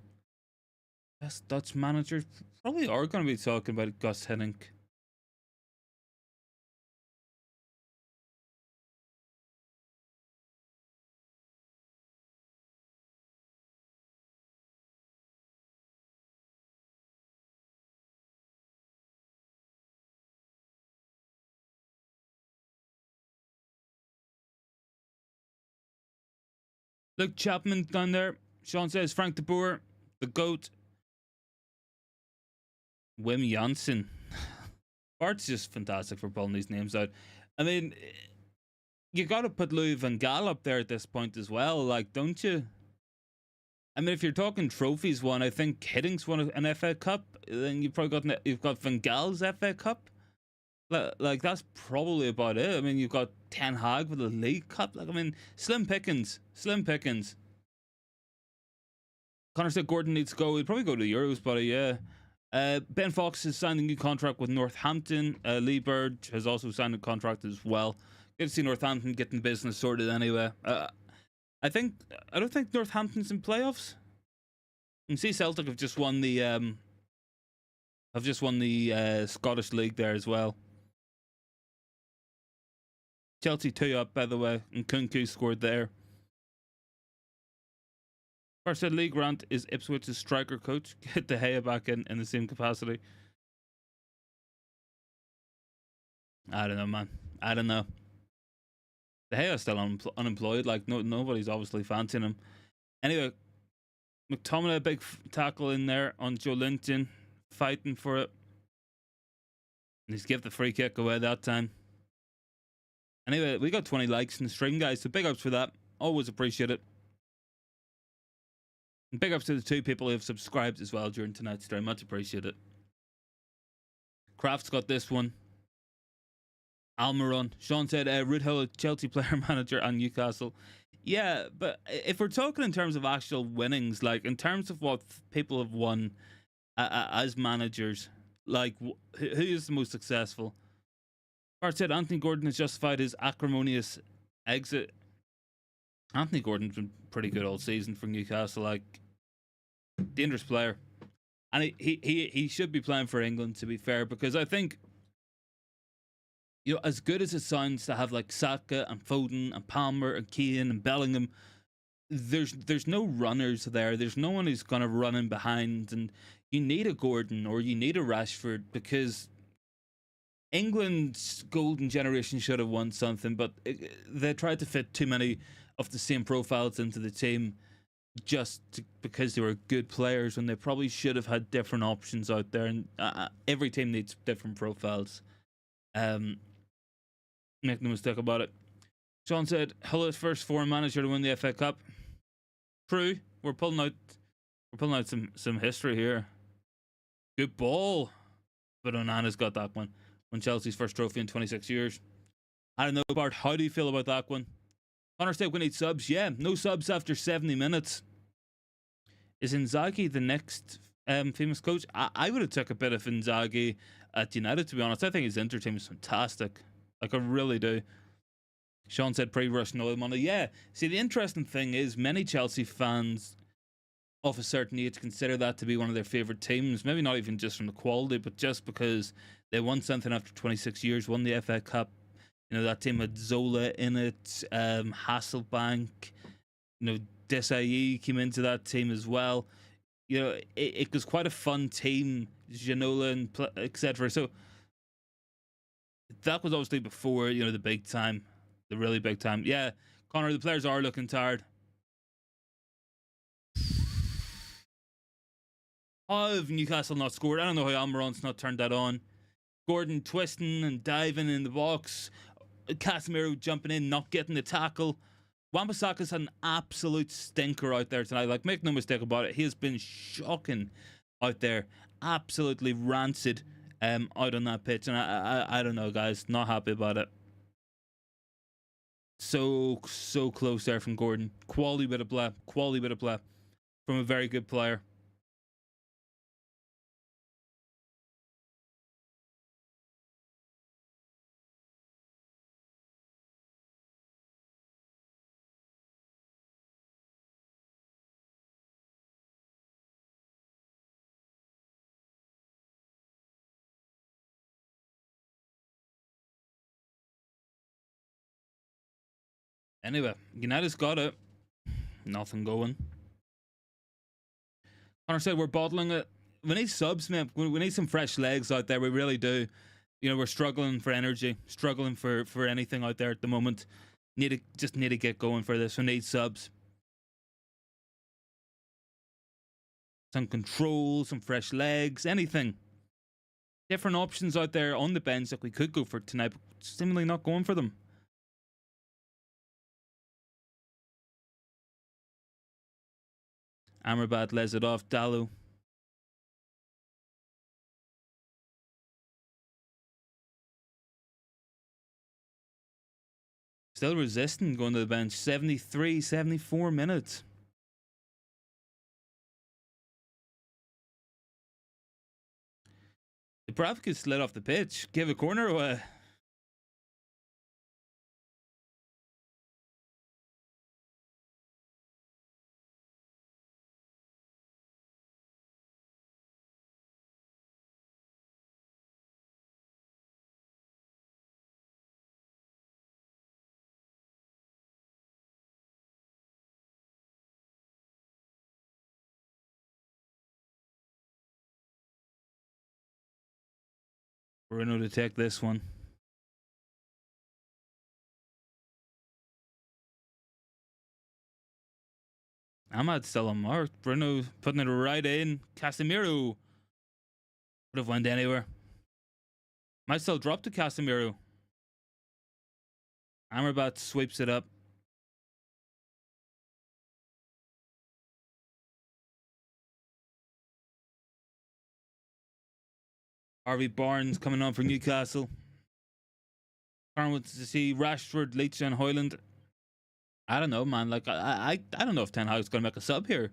Best Dutch manager probably are going to be talking about Gus Hiddink. Look, Chapman down there. Sean says Frank de Boer, the GOAT. Wim Janssen. Bart's just fantastic for pulling these names out. I mean, you got to put Louis van Gaal up there at this point as well, like, don't you? I mean, if you're talking trophies won, I think Hiddink's won an FA Cup. Then you've got Van Gaal's FA Cup. Like that's probably about it. I mean, you've got Ten Hag with a League Cup. Like, I mean, slim pickings. Connor said Gordon needs to go. He'd probably go to the Euros, buddy. Yeah. Ben Fox has signed a new contract with Northampton. Lee Bird has also signed a contract as well. Good to see Northampton getting business sorted anyway. I don't think Northampton's in playoffs. You can see Celtic have just won the Scottish League there as well. Chelsea 2 up, by the way, and Kunku scored there. First said Lee Grant is Ipswich's striker coach. Get De Gea back in the same capacity. I don't know, man. I don't know. De Gea's still unemployed. Like, nobody's obviously fancying him. Anyway, McTominay, a big tackle in there on Joe Linton, fighting for it. And he's give the free kick away that time. Anyway, we got 20 likes in the stream, guys, so big ups for that. Always appreciate it. And big ups to the 2 people who have subscribed as well during tonight's stream. Much appreciate it. Kraft's got this one. Almiron. Sean said, Ruud Hill, Chelsea player manager and Newcastle. Yeah, but if we're talking in terms of actual winnings, like in terms of what people have won as managers, like who is the most successful? Bart said Anthony Gordon has justified his acrimonious exit. Anthony Gordon's been pretty good all season for Newcastle, like dangerous player, and he should be playing for England, to be fair, because I think, you know, as good as it sounds to have like Saka and Foden and Palmer and Keane and Bellingham, there's no runners there. There's no one who's gonna run in behind, and you need a Gordon or you need a Rashford, because England's golden generation should have won something, but they tried to fit too many of the same profiles into the team because they were good players, when they probably should have had different options out there. And every team needs different profiles. Make no mistake about it. John said, Hull's first foreign manager to win the FA Cup. True. We're pulling out some history here. Good ball. But Onana's got that one. Won Chelsea's first trophy in 26 years. I don't know, Bart, how do you feel about that one? Connor said we need subs. Yeah, no subs after 70 minutes. Is Inzaghi the next famous coach? I would have took a bit of Inzaghi at United, to be honest. I think his Inter team is fantastic. Like, I really do. Sean said pre-Russian oil money. Yeah. See, the interesting thing is many Chelsea fans of a certain age consider that to be one of their favourite teams. Maybe not even just from the quality, but just because they won something after 26 years, won the FA Cup. You know, that team had Zola in it, Hasselbank, you know, Desailly came into that team as well. You know, it was quite a fun team, Ginola and etc. So that was obviously before, you know, the big time, the really big time. Yeah, Connor, the players are looking tired. How have Newcastle not scored? I don't know how Almiron's not turned that on. Gordon twisting and diving in the box. Casemiro jumping in, not getting the tackle. Wan-Bissaka's had an absolute stinker out there tonight. Like, make no mistake about it, he has been shocking out there. Absolutely rancid out on that pitch. And I don't know, guys. Not happy about it. So close there from Gordon. Quality bit of play. Quality bit of play from a very good player. Anyway, United's got it. Nothing going. Connor said we're bottling it. We need subs, man. We need some fresh legs out there. We really do. You know, we're struggling for energy, struggling for anything out there at the moment. Need to get going for this. We need subs. Some control, some fresh legs, anything. Different options out there on the bench that we could go for tonight, but seemingly not going for them. Amrabat lays it off. Dalu. Still resisting going to the bench. 73, 74 minutes. Dubravka slid off the pitch. Give a corner away. Bruno to take this one. Ahmad's still on mark. Bruno putting it right in. Casemiro would have went anywhere. Might still drop to Casemiro. Amrabat sweeps it up. Harvey Barnes coming on for Newcastle. Karen wants to see Rashford, Leach, and Hojlund. I don't know, man. Like, I don't know if Ten Hag's going to make a sub here.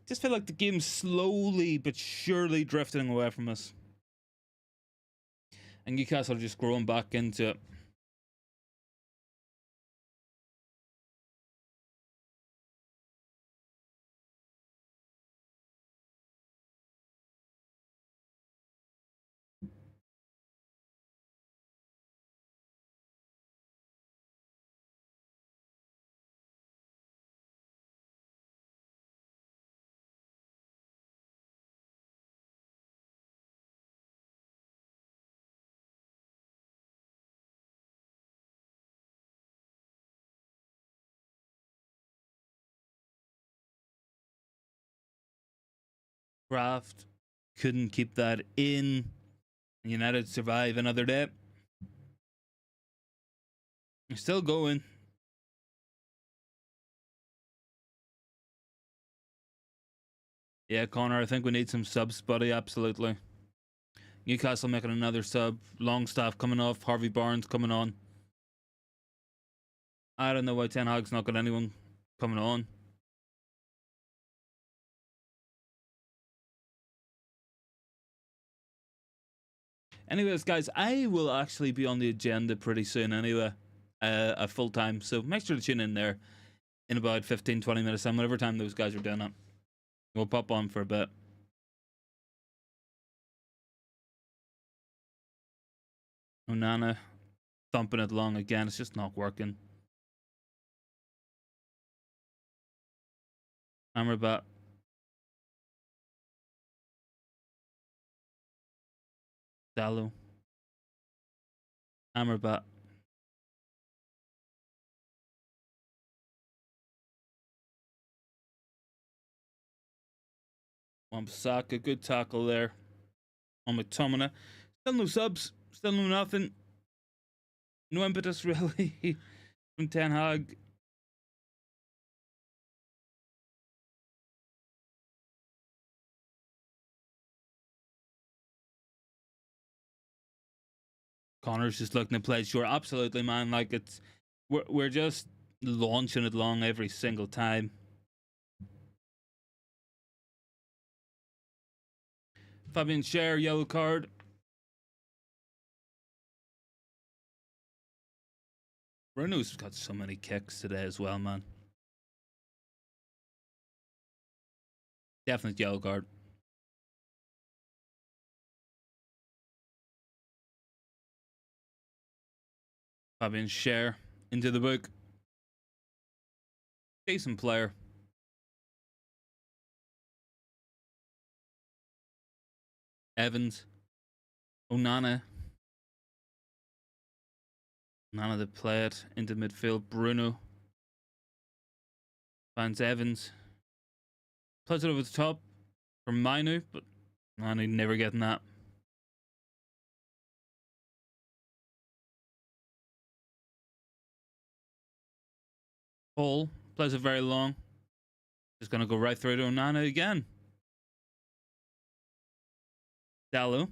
Just feel like the game's slowly but surely drifting away from us. And Newcastle are just growing back into it. Kraft couldn't keep that in. United survive another day. They're still going. Yeah, Connor, I think we need some subs, buddy. Absolutely. Newcastle making another sub. Longstaff coming off. Harvey Barnes coming on. I don't know why Ten Hag's not got anyone coming on. Anyways, guys, I will actually be on the agenda pretty soon anyway. a full time. So make sure to tune in there in about 15-20 minutes time, whatever time those guys are doing it. We'll pop on for a bit. Onana thumping it long again. It's just not working. Amrabat. Dallo. Amrabat. Wan-Bissaka, good tackle there on McTominay. Still no subs, still no nothing. No impetus really from Ten Hag. Connor's just looking to play. Sure, absolutely, man. Like we're just launching it long every single time. Fabian Schär, yellow card. Bruno's got so many kicks today as well, man. Definite yellow card. Fabian Schär into the book. Decent player. Evans. Onana. Onana to play it into midfield. Bruno. Finds Evans. Plays it over the top for Manu, but Manu never getting that. Paul plays it very long. Just gonna go right through to Onana again. Dallo.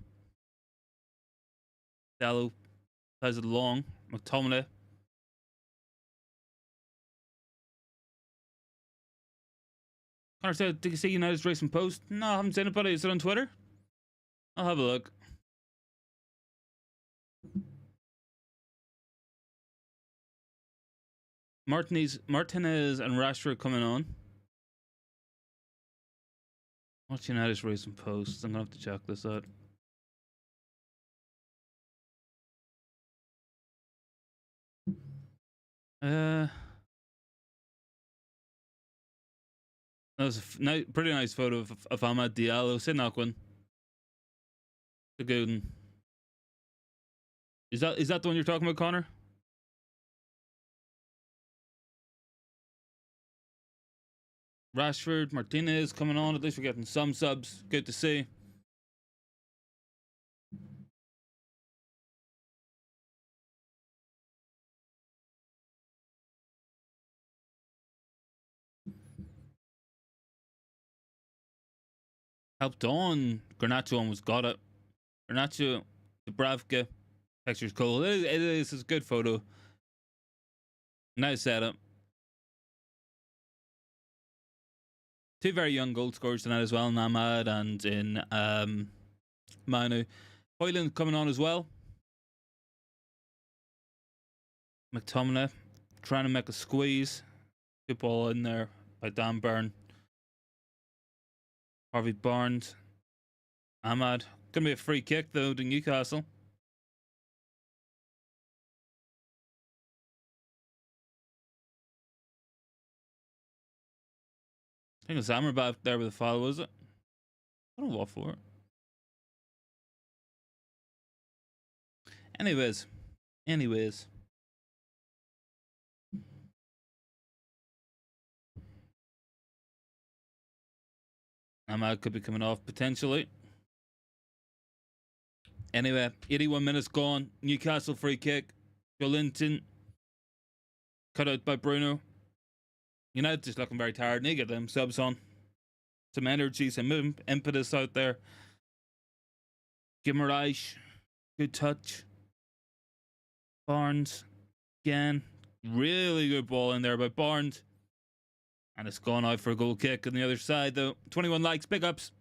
Dallo plays it long. McTominay. Connor said, did you see United's recent post? No, I haven't seen it, but is it on Twitter? I'll have a look. Martinez and Rashford coming on. What's United's recent posts? I'm gonna have to check this out. That was a pretty nice photo of Amad Diallo. Say Knockman. The good one. Is that the one you're talking about, Connor? Rashford, Martinez coming on. At least we're getting some subs. Good to see. Helped on. Garnacho almost got it. Garnacho, Dubravka. Picture's cool. It is. It's a good photo. Nice setup. Two very young goal scorers tonight as well, in Ahmad and in Manu. Hojlund coming on as well. McTominay trying to make a squeeze. Good ball in there by Dan Burn. Harvey Barnes. Ahmad. Gonna be a free kick though to Newcastle. I think it's Amrabat there with the foul, was it? I don't know what for. Anyways. Ahmad could be coming off potentially. Anyway, 81 minutes gone. Newcastle free kick. Jolinton. Cut out by Bruno. United just looking very tired. Need to get them subs on. Some energy, some impetus out there. Guimaraes. Good touch. Barnes. Again. Really good ball in there by Barnes. And it's gone out for a goal kick on the other side though. 21 likes. Big ups.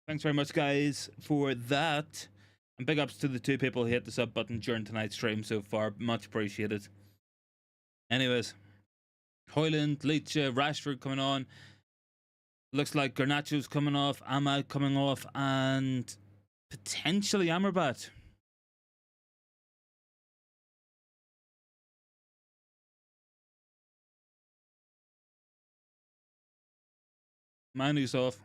Thanks very much, guys, for that. And big ups to the two people who hit the sub button during tonight's stream so far. Much appreciated. Anyways, Hojlund, Leitch, Rashford coming on. Looks like Garnacho's coming off, Ahmad coming off, and potentially Amrabat. Manu's off.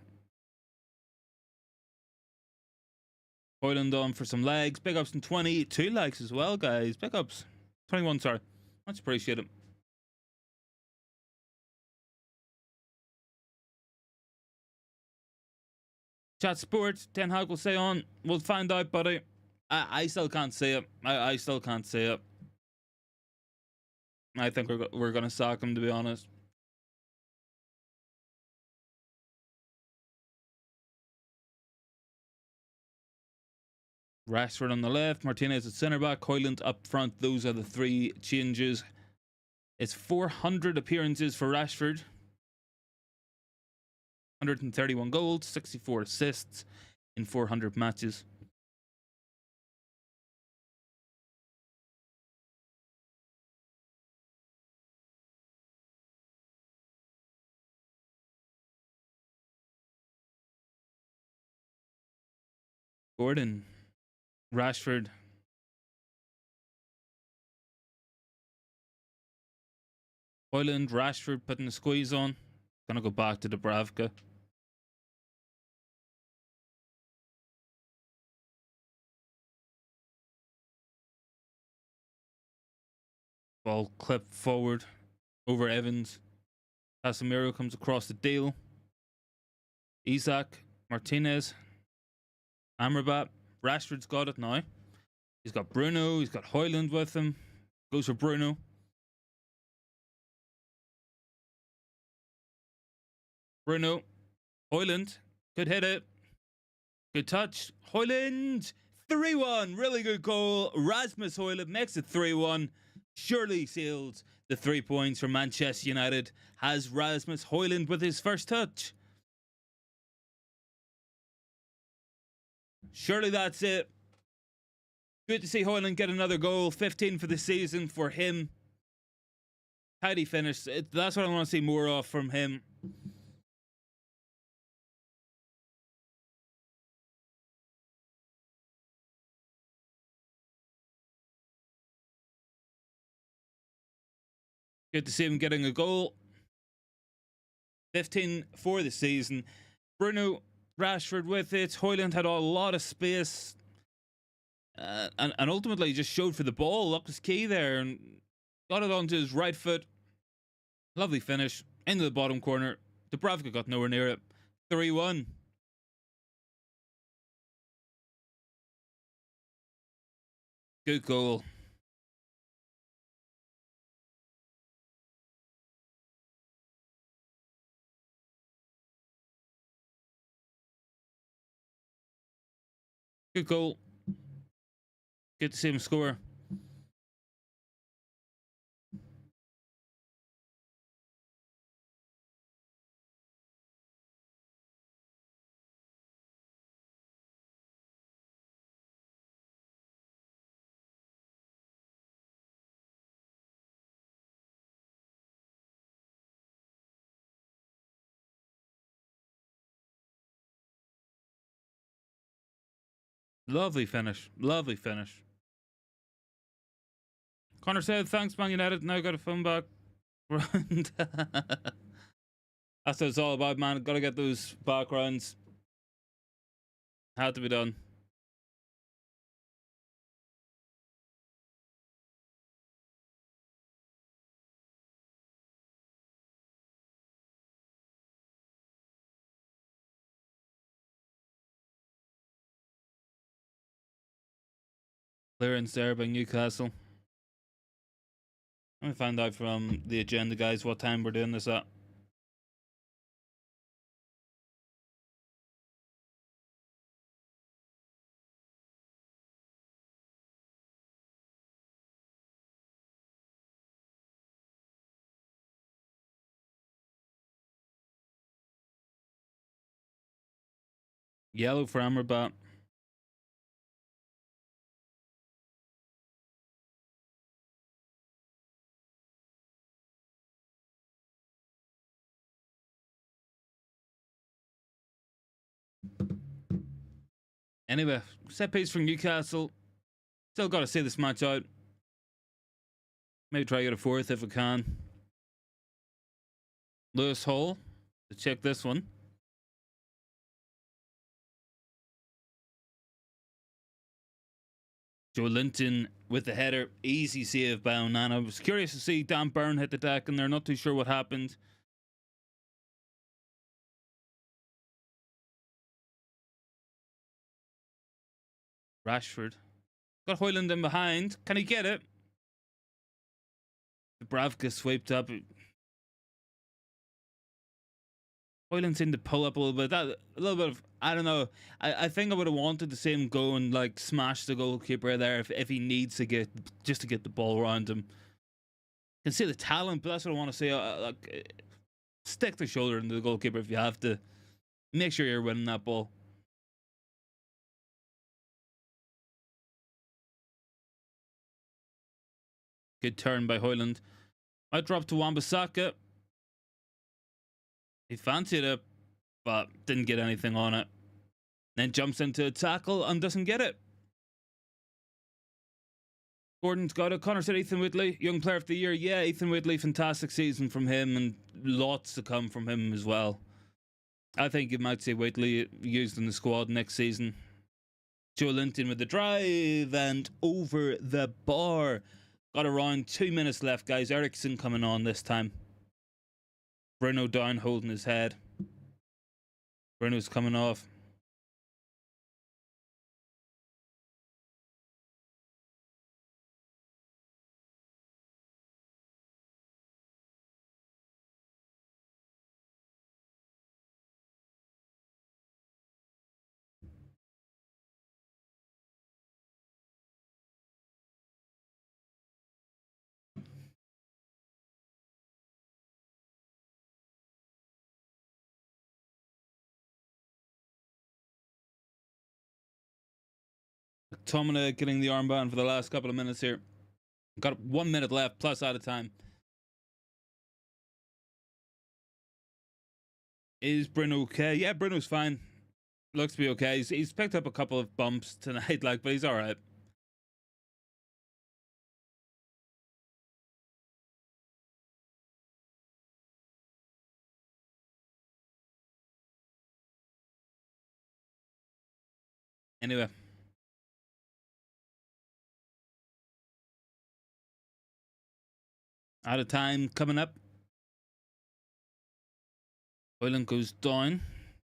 Hojlund on for some legs. Big ups in 20. 2 likes as well, guys. Big ups. 21, sorry. Much appreciated. Chat Sports, Ten Hag will say on. We'll find out, buddy. I still can't say it. I still can't say it. I think we're going to sack him, to be honest. Rashford on the left, Martinez at centre back, Hojlund up front. Those are the 3 changes. It's 400 appearances for Rashford. 131 goals, 64 assists in 400 matches. Gordon, Rashford. Hojlund, Rashford putting the squeeze on. Gonna go back to Dubravka. Ball clipped forward over Evans. Casemiro comes across the deal. Isaac, Martinez, Amrabat. Rashford's got it now. He's got Bruno. He's got Hojlund with him. Goes for Bruno. Bruno. Hojlund. Could hit it. Good touch. Hojlund. 3-1. Really good goal. Rasmus Hojlund makes it 3-1. Surely seals the 3 points for Manchester United. Has Rasmus Hojlund with his first touch. Surely that's it. Good to see Hojlund get another goal. 15 for the season for him. Tidy finish. That's what I want to see more of from him. Good to see him getting a goal. 15 for the season. Bruno, Rashford with it. Hojlund had a lot of space. And ultimately just showed for the ball. That was key there. And got it onto his right foot. Lovely finish. Into the bottom corner. Dubravka got nowhere near it. 3-1. Good goal. Good goal. Good to see him score. Lovely finish. Lovely finish. Connor said, thanks, Man United. Now got a phone back. That's what it's all about, man. Gotta get those backgrounds. Had to be done. Clearance there by Newcastle. Let me find out from the agenda, guys, what time we're doing this at. Yellow for Amrabat. Anyway, set piece for Newcastle. Still got to see this match out. Maybe try to get a fourth if we can. Lewis Hall to check this one. Joe Linton with the header. Easy save by Onana. I was curious to see Dan Burn hit the deck, and they're not too sure what happened. Rashford. Got Hojlund in behind. Can he get it? Dubravka swiped up. Hojlund seemed to pull up a little bit. A little bit of, I don't know. I think I would have wanted to see him go and like smash the goalkeeper there if he needs to get just to get the ball around him. I can see the talent, but that's what I want to say. Stick the shoulder into the goalkeeper if you have to. Make sure you're winning that ball. Good turn by Hojlund. Might drop to Wan-Bissaka. He fancied it, but didn't get anything on it. Then jumps into a tackle and doesn't get it. Gordon's got it. Connor said Ethan Whitley, young player of the year. Yeah, Ethan Whitley, fantastic season from him, and lots to come from him as well. I think you might see Whitley used in the squad next season. Joe Linton with the drive and over the bar. Got around 2 minutes left, guys. Ericsson coming on this time. Bruno down, holding his head. Bruno's coming off. McTominay getting the armband for the last couple of minutes here. Got 1 minute left, plus out of time. Is Bruno okay? Yeah, Bruno's fine. Looks to be okay. He's picked up a couple of bumps tonight, like, but he's alright. Anyway. Out of time coming up. Hojlund goes down.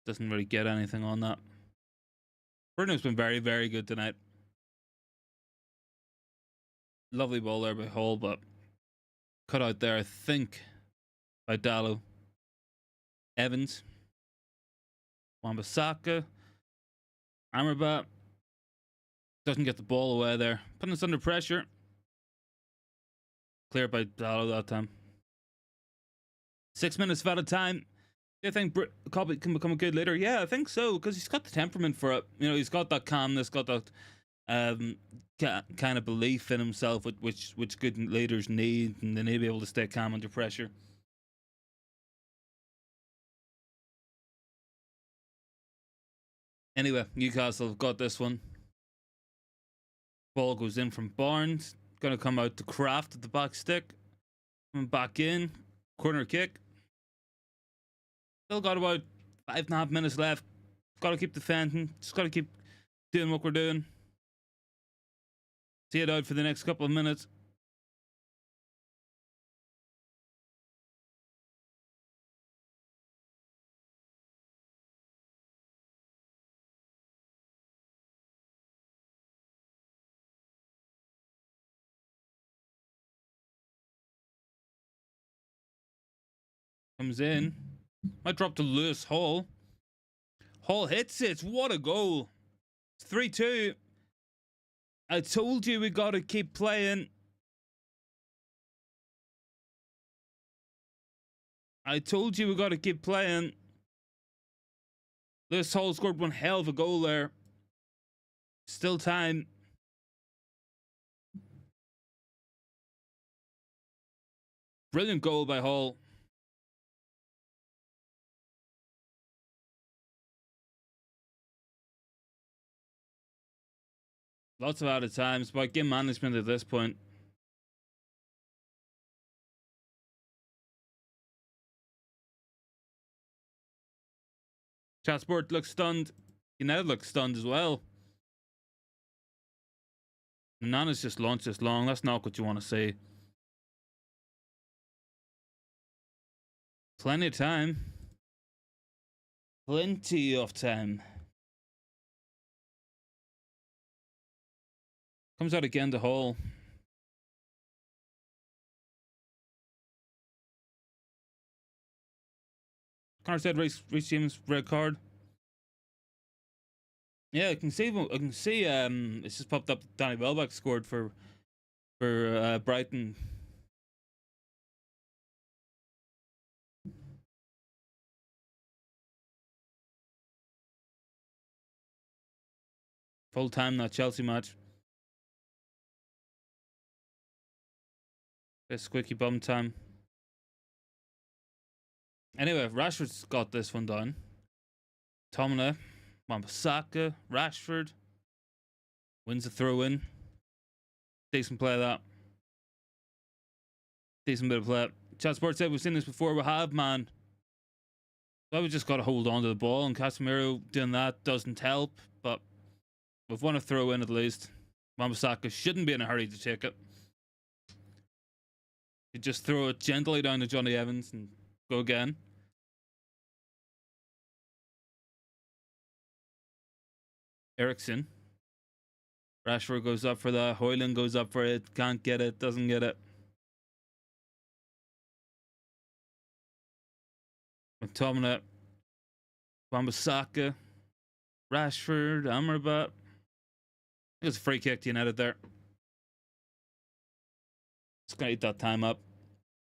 Doesn't really get anything on that. Bruno's been very, very good tonight. Lovely ball there by Hall, but cut out there, I think, by Dallo. Evans. Wan-Bissaka. Amrabat. Doesn't get the ball away there. Putting us under pressure. Clear by Dallo that time. 6 minutes out of time. Do you think Cobby can become a good leader? Yeah, I think so, because he's got the temperament for it. You know, he's got that calmness, got that kind of belief in himself, which good leaders need, and they need to be able to stay calm under pressure. Anyway, Newcastle have got this one. Ball goes in from Barnes. Going to come out to Kraft at the back stick. Coming back in. Corner kick. Still got about 5.5 minutes left. Got to keep defending. Just got to keep doing what we're doing. See it out for the next couple of minutes. Comes in. Might drop to Lewis Hall. Hall hits it. What a goal. It's 3-2. I told you we got to keep playing. I told you we got to keep playing. Lewis Hall scored one hell of a goal there. Still time. Brilliant goal by Hall. Lots of out of times, but game management at this point. Chatsport looks stunned. United looks stunned as well. Nana's just launched this long. That's not what you want to see. Plenty of time. Plenty of time. Comes out again to Hall. Connor said Reece James red card. Yeah, I can see. It's just popped up. Danny Welbeck scored for Brighton. Full time that Chelsea match. Bit squeaky bum time. Anyway, Rashford's got this one done. McTominay, Wan-Bissaka, Rashford wins the throw in. Decent play of that. Decent bit of play. Chat Sports said we've seen this before. We have, man. So we just got to hold on to the ball, and Casemiro doing that doesn't help. But we've won a throw in at least. Wan-Bissaka shouldn't be in a hurry to take it. You just throw it gently down to Johnny Evans and go again. Eriksen. Rashford goes up for that. Hojlund goes up for it. Can't get it. Doesn't get it. McTominay. Wan-Bissaka. Rashford. Amrabat. It was a free kick to United there. Just gonna eat that time up.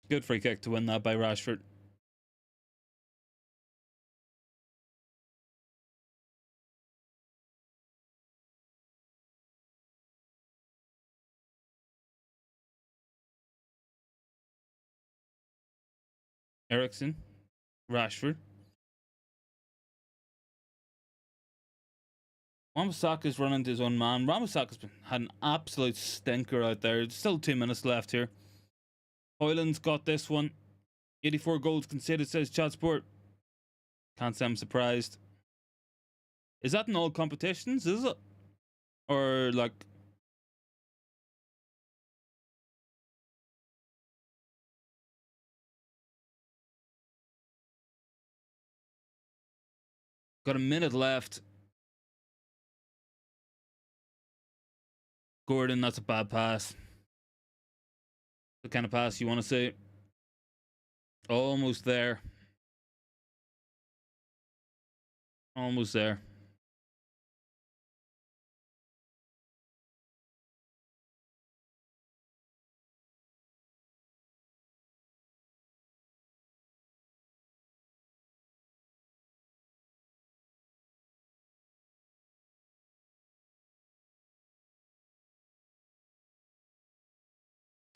Good free kick to win that by Rashford. Eriksen. Rashford. Wan-Bissaka's running to his own man. Wan-Bissaka's had an absolute stinker out there. There's still 2 minutes left here. Hojlund's got this one. 84 goals conceded, says Chatsport. Can't say I'm surprised. Is that in all competitions, is it? Or like... Got a minute left. Gordon, that's a bad pass. The kind of pass you want to see. Almost there. Almost there.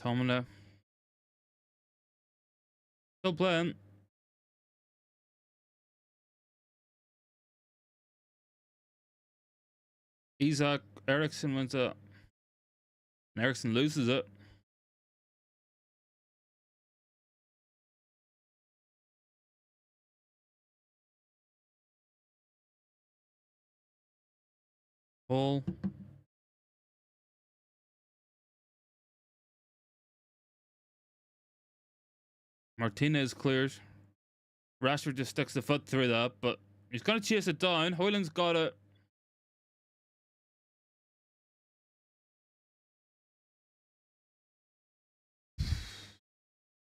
Tomina. Still playing. Isak. Eriksen wins it. And Eriksen loses it. Paul. Martinez clears. Rashford just sticks the foot through that, but he's going to chase it down. Hojlund's got it.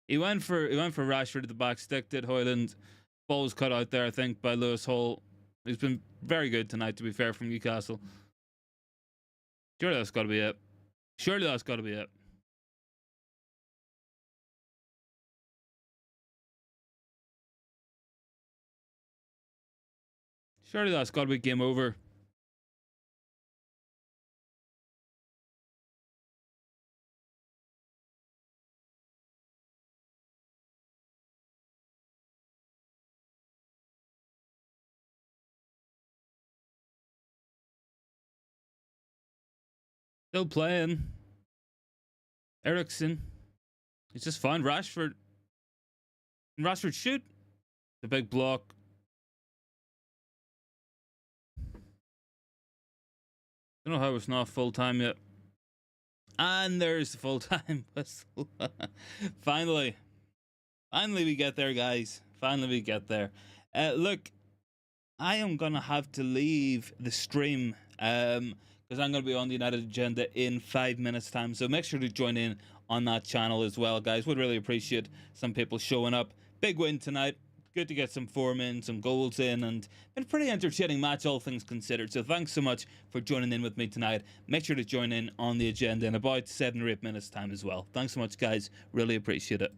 He went for Rashford at the back stick, did Hojlund. Ball was cut out there, I think, by Lewis Hall. He's been very good tonight, to be fair, from Newcastle. Surely that's got to be it. Surely that's got to be it. Surely that's got to be game over. Still playing. Ericsson. He's just fine. Rashford. Rashford shoot. The big block. Don't know how it's not full time yet. And there's the full time whistle. Finally. Finally we get there, guys. Finally we get there. Look, I am going to have to leave the stream because I'm going to be on the United Agenda in 5 minutes time. So make sure to join in on that channel as well, guys. Would really appreciate some people showing up. Big win tonight. Good to get some form in, some goals in, and been a pretty entertaining match, all things considered. So thanks so much for joining in with me tonight. Make sure to join in on the agenda in about 7 or 8 minutes time as well. Thanks so much, guys. Really appreciate it.